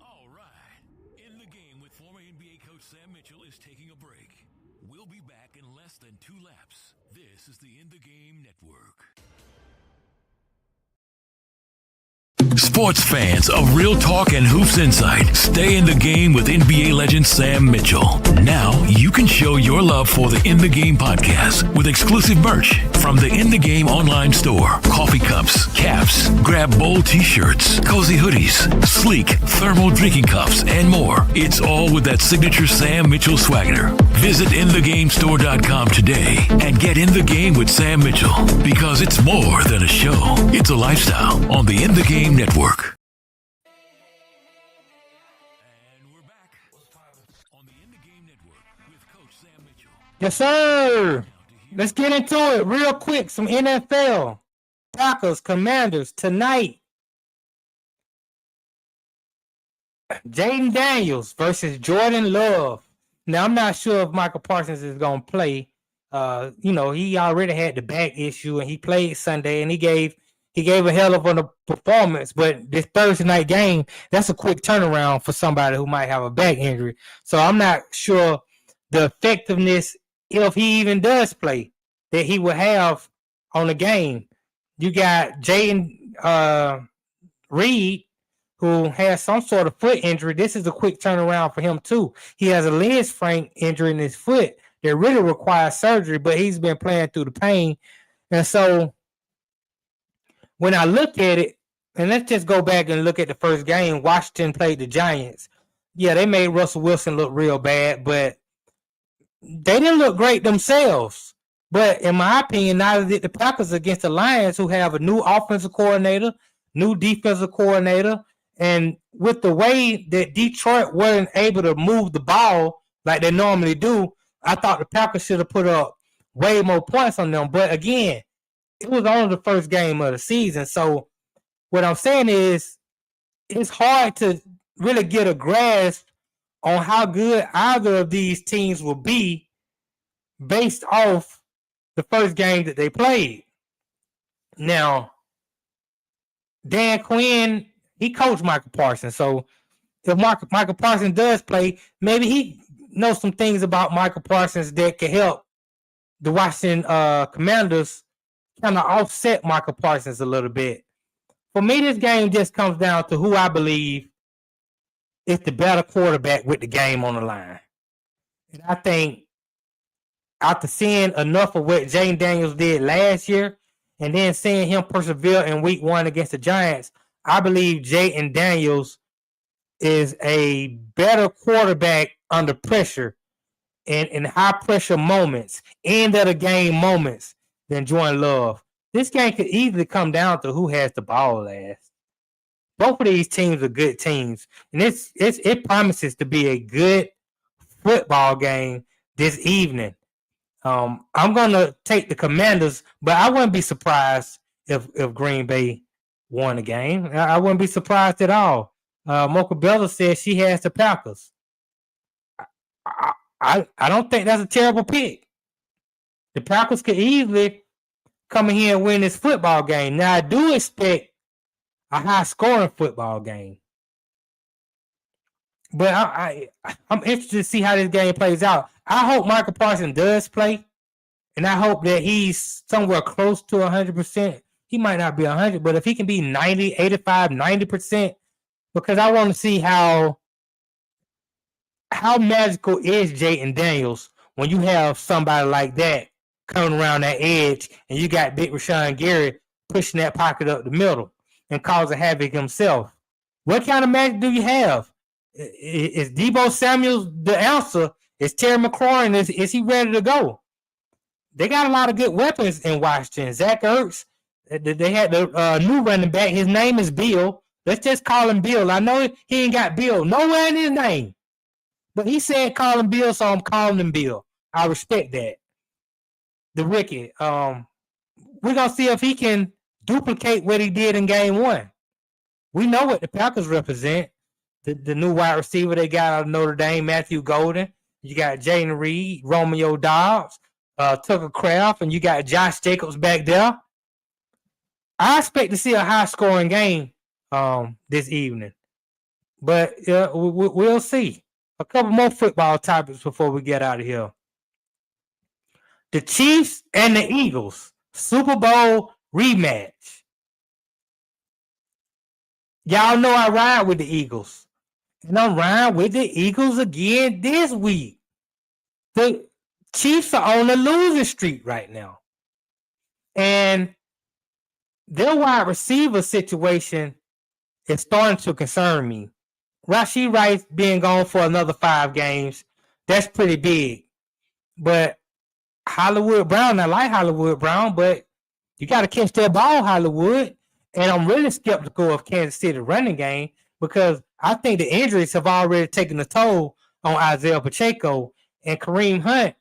All right. In the Game with former NBA coach Sam Mitchell is taking a break. We'll be back in less than 2 laps. This is the In the Game Network. Sports fans of Real Talk and Hoops Insight, stay in the game with NBA legend Sam Mitchell. Now you can show your love for the In the Game podcast with exclusive merch from the In the Game online store. Coffee cups, caps, grab bold t-shirts, cozy hoodies, sleek thermal drinking cups, and more. It's all with that signature Sam Mitchell swagger. Visit InTheGameStore.com today and get in the game with Sam Mitchell, because it's more than a show. It's a lifestyle on the In the Game Network. And we're back on the In the Game Network with Coach Sam Mitchell. Yes, sir. Let's get into it real quick. Some NFL. Packers, Commanders tonight. Jaden Daniels versus Jordan Love. Now, I'm not sure if Michael Parsons is going to play. He already had the back issue, and he played Sunday, and he gave a hell of a performance. But this Thursday night game, that's a quick turnaround for somebody who might have a back injury. So I'm not sure the effectiveness, if he even does play, that he will have on the game. You got Jaden Reed, who has some sort of foot injury. This is a quick turnaround for him, too. He has a Liz Frank injury in his foot that really requires surgery, but he's been playing through the pain. And so when I look at it, and let's just go back and look at the first game, Washington played the Giants. Yeah, they made Russell Wilson look real bad, but they didn't look great themselves. But in my opinion, neither did the Packers against the Lions, who have a new offensive coordinator, new defensive coordinator. And with the way that Detroit wasn't able to move the ball like they normally do, I thought the Packers should have put up way more points on them. But again, it was only the first game of the season. So what I'm saying is it's hard to really get a grasp on how good either of these teams will be based off the first game that they played. Now, Dan Quinn, he coached Michael Parsons. So if Michael Parsons does play, maybe he knows some things about Michael Parsons that can help the Washington Commanders kind of offset Michael Parsons a little bit. For me, this game just comes down to who I believe is the better quarterback with the game on the line. And I think after seeing enough of what Jaden Daniels did last year and then seeing him persevere in week 1 against the Giants, I believe Jaden Daniels is a better quarterback under pressure and in high pressure moments, end of the game moments than Jordan Love. This game could easily come down to who has the ball last. Both of these teams are good teams, and it promises to be a good football game this evening. I'm going to take the Commanders, but I wouldn't be surprised if Green Bay won the game. I wouldn't be surprised at all. Mocha Bella says she has the Packers. I don't think that's a terrible pick. The Packers could easily come in here and win this football game. Now, I do expect a high-scoring football game. But I'm interested to see how this game plays out. I hope Michael Parsons does play, and I hope that he's somewhere close to 100%. He might not be 100, but if he can be 90, 85, 90%, because I want to see how magical is Jayden Daniels when you have somebody like that coming around that edge and you got big Rashawn Gary pushing that pocket up the middle and causing havoc himself. What kind of magic do you have? Is Deebo Samuel the answer? Is Terry McLaurin, is he ready to go? They got a lot of good weapons in Washington. Zach Ertz, they had the new running back. His name is Bill. Let's just call him Bill. I know he ain't got Bill nowhere in his name. But he said call him Bill, so I'm calling him Bill. I respect that. The Wicked. We're going to see if he can duplicate what he did in game one. We know what the Packers represent. The new wide receiver they got out of Notre Dame, Matthew Golden. You got Jaden Reed, Romeo Dobbs, Tucker Kraft, and you got Josh Jacobs back there. I expect to see a high-scoring game this evening. But we'll see. A couple more football topics before we get out of here. The Chiefs and the Eagles, Super Bowl rematch. Y'all know I ride with the Eagles. And I'm riding with the Eagles again this week. The Chiefs are on a losing streak right now. And their wide receiver situation is starting to concern me. Rashee Rice being gone for another 5 games, that's pretty big. But Hollywood Brown, I like Hollywood Brown, but you got to catch that ball, Hollywood. And I'm really skeptical of Kansas City running game because I think the injuries have already taken a toll on Isaiah Pacheco and Kareem Hunt.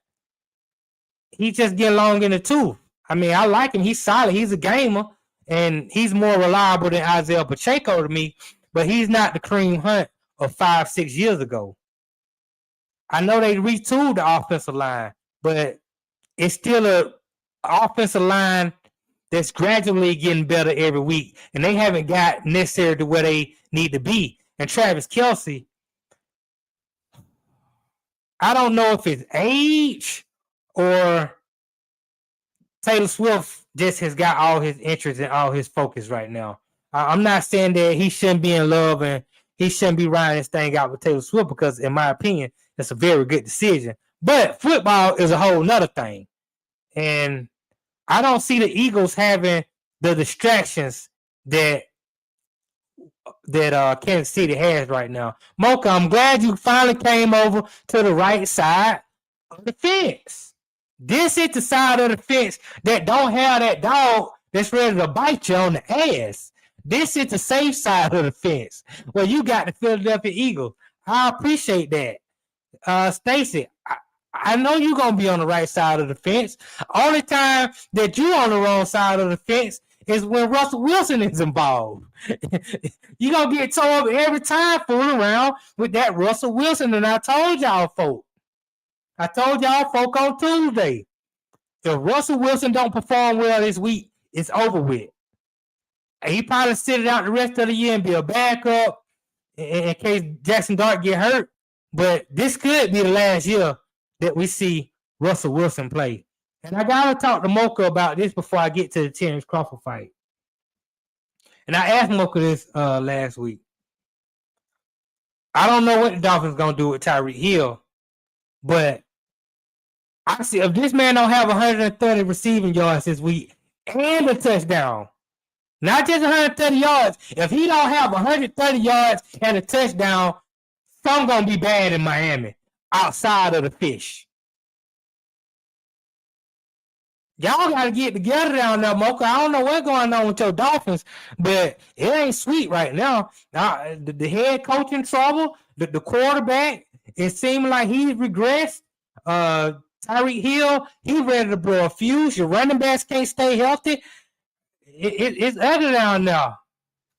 He's just getting long in the tooth. I mean, I like him. He's solid. He's a gamer, and he's more reliable than Isaiah Pacheco to me, but he's not the Kareem Hunt of 5-6 years ago. I know they retooled the offensive line, but it's still an offensive line that's gradually getting better every week, and they haven't got necessarily to where they need to be. And Travis Kelce, I don't know if it's age or Taylor Swift just has got all his interest and all his focus right now. I'm not saying that he shouldn't be in love and he shouldn't be riding this thing out with Taylor Swift because, in my opinion, it's a very good decision. But football is a whole nother thing. And I don't see the Eagles having the distractions that Kansas City has right now. Mocha, I'm glad you finally came over to the right side of the fence. This is the side of the fence that don't have that dog that's ready to bite you on the ass. This is the safe side of the fence where you got the Philadelphia Eagles. I appreciate that. Stacy, I know you're going to be on the right side of the fence. Only time that you're on the wrong side of the fence is when Russell Wilson is involved. You're going to get tore up every time fooling around with that Russell Wilson. And I told y'all folk on Tuesday, if Russell Wilson don't perform well this week, it's over with. He probably sit it out the rest of the year and be a backup in case Jackson Dart get hurt. But this could be the last year that we see Russell Wilson play. And I got to talk to Mocha about this before I get to the Terrence Crawford fight. And I asked Mocha this last week. I don't know what the Dolphins going to do with Tyreek Hill, but I see if this man don't have 130 receiving yards this week and a touchdown, not just 130 yards, if he don't have 130 yards and a touchdown, something's going to be bad in Miami outside of the fish. Y'all got to get together down there, Mocha. I don't know what's going on with your Dolphins, but it ain't sweet right now. The head coach in trouble, the quarterback, it seems like he's regressed. Tyreek Hill, he ready to blow a fuse. Your running backs can't stay healthy. It's ugly down there.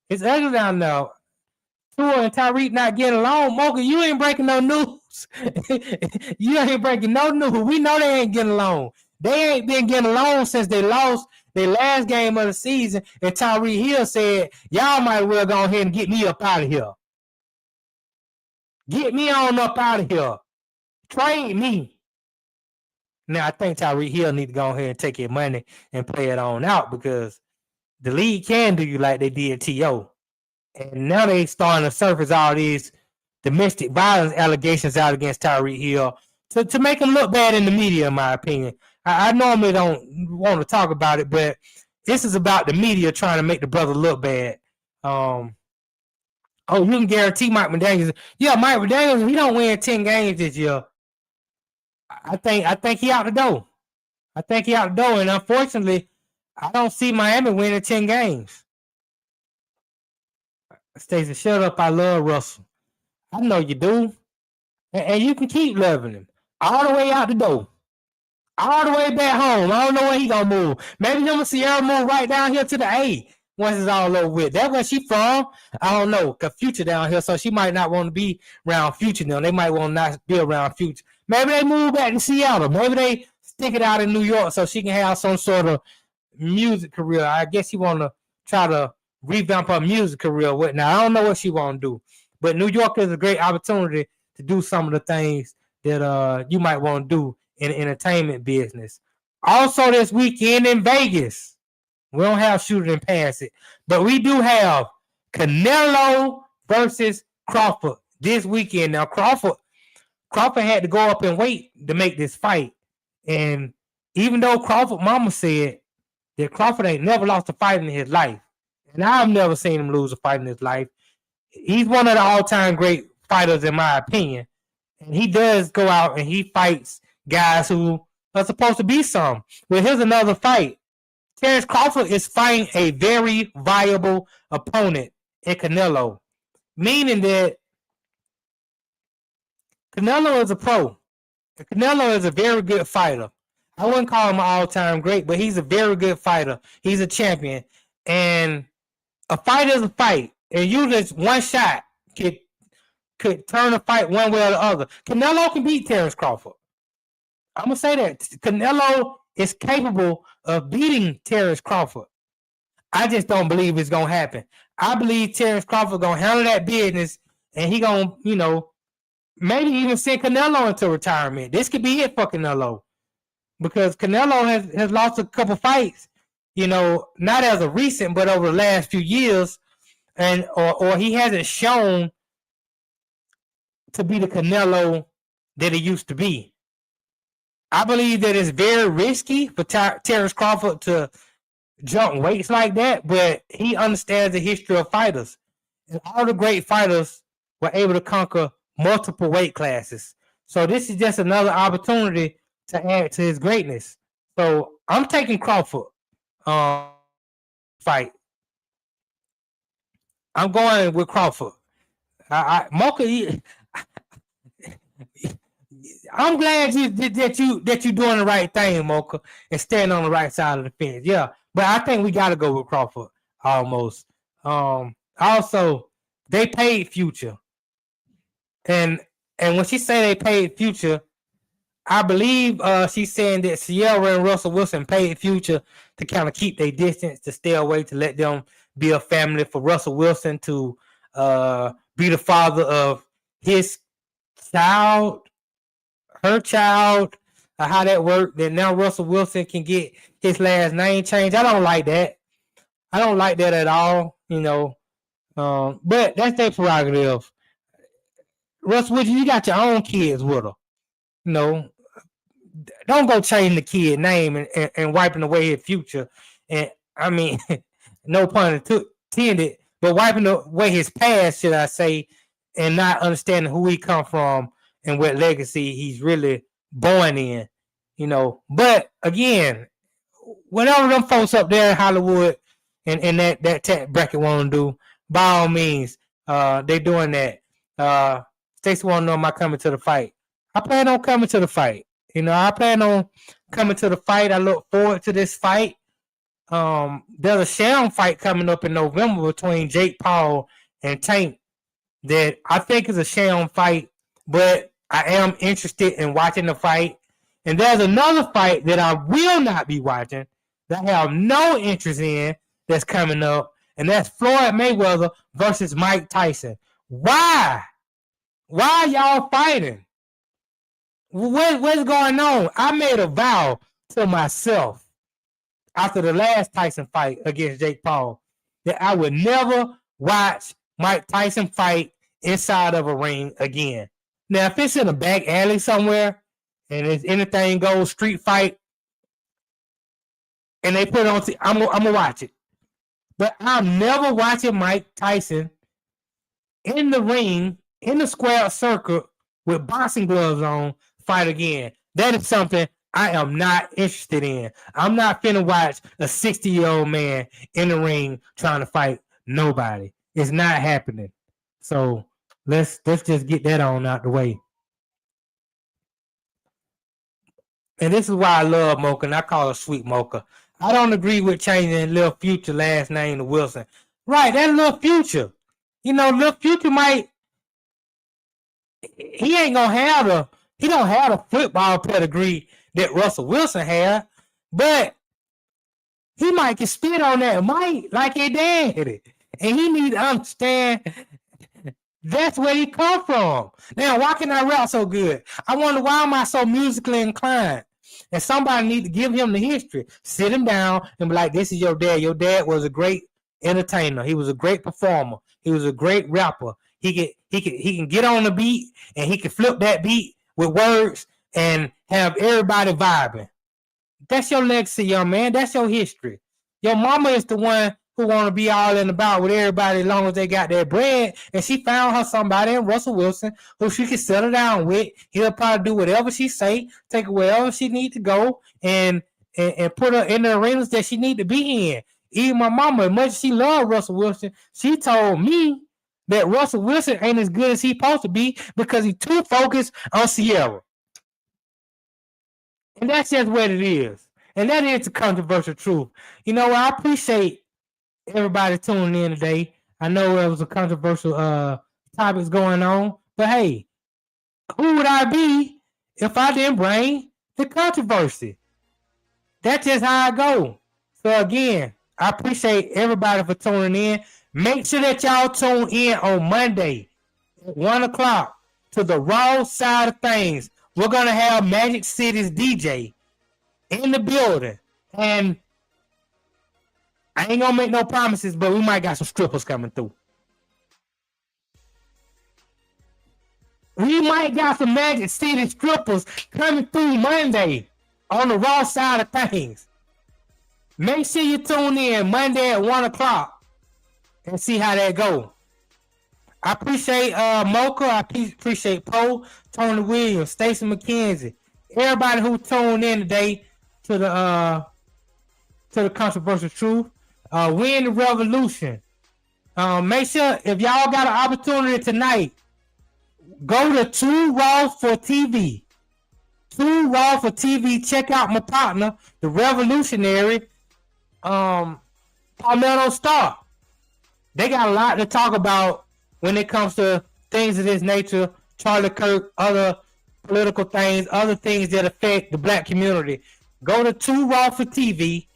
It's ugly down there. Tua and Tyreek not getting along. Mocha, you ain't breaking no news. You ain't breaking no news. We know they ain't getting along. They ain't been getting along since they lost their last game of the season. And Tyreek Hill said, y'all might well go ahead and get me up out of here. Get me on up out of here. Trade me. Now, I think Tyreek Hill need to go ahead and take your money and play it on out because the league can do you like they did T.O. And now they starting to surface all these domestic violence allegations out against Tyreek Hill to make him look bad in the media, in my opinion. I normally don't want to talk about it, but this is about the media trying to make the brother look bad. You can guarantee Mike McDaniels. Yeah, Mike McDaniels, he don't win 10 games this year. I think he out the door. And unfortunately, I don't see Miami winning 10 games. Stacey, shut up. I love Russell. I know you do. And you can keep loving him. All the way out the door. All the way back home. I don't know where he gonna move. Maybe him and Sierra move right down here to the A once it's all over with. That's where she from. I don't know. Cause Future down here, so she might not want to be around Future now. They might want to not be around Future. Maybe they move back to Seattle. Maybe they stick it out in New York so she can have some sort of music career. I guess she want to try to revamp her music career or whatnot. I don't know what she want to do. But New York is a great opportunity to do some of the things that you might want to do in the entertainment business. Also this weekend in Vegas, we don't have shoot it and pass it, but we do have Canelo versus Crawford this weekend. Now Crawford had to go up and wait to make this fight. And even though Crawford mama said that Crawford ain't never lost a fight in his life, and I've never seen him lose a fight in his life, he's one of the all-time great fighters in my opinion. And he does go out and he fights guys who are supposed to be some. Well, here's another fight. Terrence Crawford is fighting a very viable opponent in Canelo, meaning that Canelo is a pro. Canelo is a very good fighter. I wouldn't call him an all-time great, but he's a very good fighter. He's a champion. And a fight is a fight. And usually one shot could turn a fight one way or the other. Canelo can beat Terrence Crawford. I'm going to say that. Canelo is capable of beating Terrence Crawford. I just don't believe it's going to happen. I believe Terrence Crawford going to handle that business, and he going to, maybe even send Canelo into retirement. This could be it for Canelo. Because Canelo has lost a couple fights, not as of recent, but over the last few years, and or he hasn't shown to be the Canelo that he used to be. I believe that it's very risky for Terrence Crawford to jump weights like that, but he understands the history of fighters. And all the great fighters were able to conquer multiple weight classes. So this is just another opportunity to add to his greatness. So I'm taking Crawford fight. I'm going with Crawford. Mocha, I'm glad that you're doing the right thing, Mocha, and standing on the right side of the fence. Yeah, but I think we got to go with Crawford almost. Also, they paid Future, and when she say they paid Future, I believe she's saying that Sierra and Russell Wilson paid Future to kind of keep their distance, to stay away, to let them be a family, for Russell Wilson to be the father of his child, her child, how that worked. Then now Russell Wilson can get his last name changed. I don't like that. I don't like that at all, but that's their prerogative. Russell Wilson, you got your own kids with her. Don't go change the kid name and wiping away his future. And I mean, no pun intended, but wiping away his past, should I say, and not understanding who he come from and what legacy he's really born in, But again, whatever them folks up there in Hollywood and that tax bracket want to do, by all means, they doing that. Stacey want to know, am I coming to the fight? I plan on coming to the fight. I plan on coming to the fight. I look forward to this fight. There's a sham fight coming up in November between Jake Paul and Tank. that I think is a sham fight, but I am interested in watching the fight. And there's another fight that I will not be watching, that I have no interest in, that's coming up, and that's Floyd Mayweather versus Mike Tyson. Why? Why y'all fighting? What's going on? I made a vow to myself after the last Tyson fight against Jake Paul that I would never watch Mike Tyson fight inside of a ring again. Now, if it's in a back alley somewhere and it's anything goes street fight and they put it on, I'm gonna watch it. But I'm never watching Mike Tyson in the ring, in the square circle with boxing gloves on, fight again. That is something I am not interested in. I'm not finna watch a 60-year-old man in the ring trying to fight nobody. It's not happening. So let's just get that on out the way. And this is why I love Mocha, and I call her Sweet Mocha. I don't agree with changing Lil Future last name to Wilson. Right, that's Lil Future. You know, Lil Future might, he ain't gonna have he don't have the football pedigree that Russell Wilson had, but he might can spit on that mic like his dad. And he need to understand that's where he come from. Now, why can I rap so good? I wonder, why am I so musically inclined? And somebody need to give him the history. Sit him down and be like, this is your dad. Your dad was a great entertainer. He was a great performer. He was a great rapper. He can get on the beat and he can flip that beat with words and have everybody vibing. That's your legacy, young man. That's your history. Your mama is the one who want to be all in about with everybody as long as they got their bread. And she found her somebody in Russell Wilson who she can settle down with. He'll probably do whatever she say, take her wherever she need to go, and put her in the arenas that she need to be in. Even my mama, as much as she loved Russell Wilson, she told me that Russell Wilson ain't as good as he's supposed to be because he's too focused on Sierra. And that's just what it is. And that is the controversial truth. You know, I appreciate everybody tuning in today. I know there was a controversial topics going on, but hey, who would I be if I didn't bring the controversy? That's just how I go. So again, I appreciate everybody for tuning in. Make sure that y'all tune in on Monday at 1 o'clock to the Raw Side of Things. We're going to have Magic City's DJ in the building. And I ain't going to make no promises, but we might got some strippers coming through. We might got some Magic City strippers coming through Monday on the Raw Side of Things. Make sure you tune in Monday at 1 o'clock and see how that go. I appreciate Mocha. I appreciate Poe, Tony Williams, Stacey McKenzie, everybody who tuned in today to the controversial truth. Win the revolution. Make sure, if y'all got an opportunity tonight, go to 2 Raw for TV. 2 Raw for TV. Check out my partner, the revolutionary, Palmetto Star. They got a lot to talk about when it comes to things of this nature. Charlie Kirk, other political things, other things that affect the black community. Go to 2 Raw for TV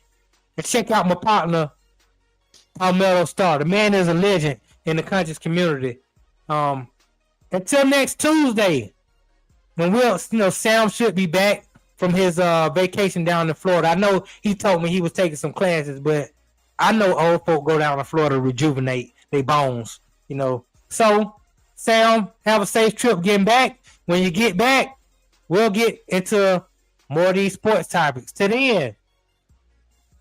and check out my partner, Palmetto Star. The man is a legend in the conscious community. Until next Tuesday, when Sam should be back from his vacation down in Florida. I know he told me he was taking some classes, but I know old folk go down to Florida to rejuvenate their bones, So, Sam, have a safe trip getting back. When you get back, we'll get into more of these sports topics. To the end,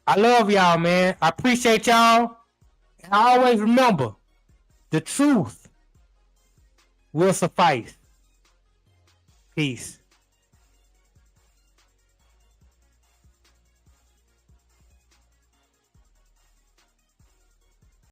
I love y'all, man. I appreciate y'all. And I always remember, the truth will suffice. Peace.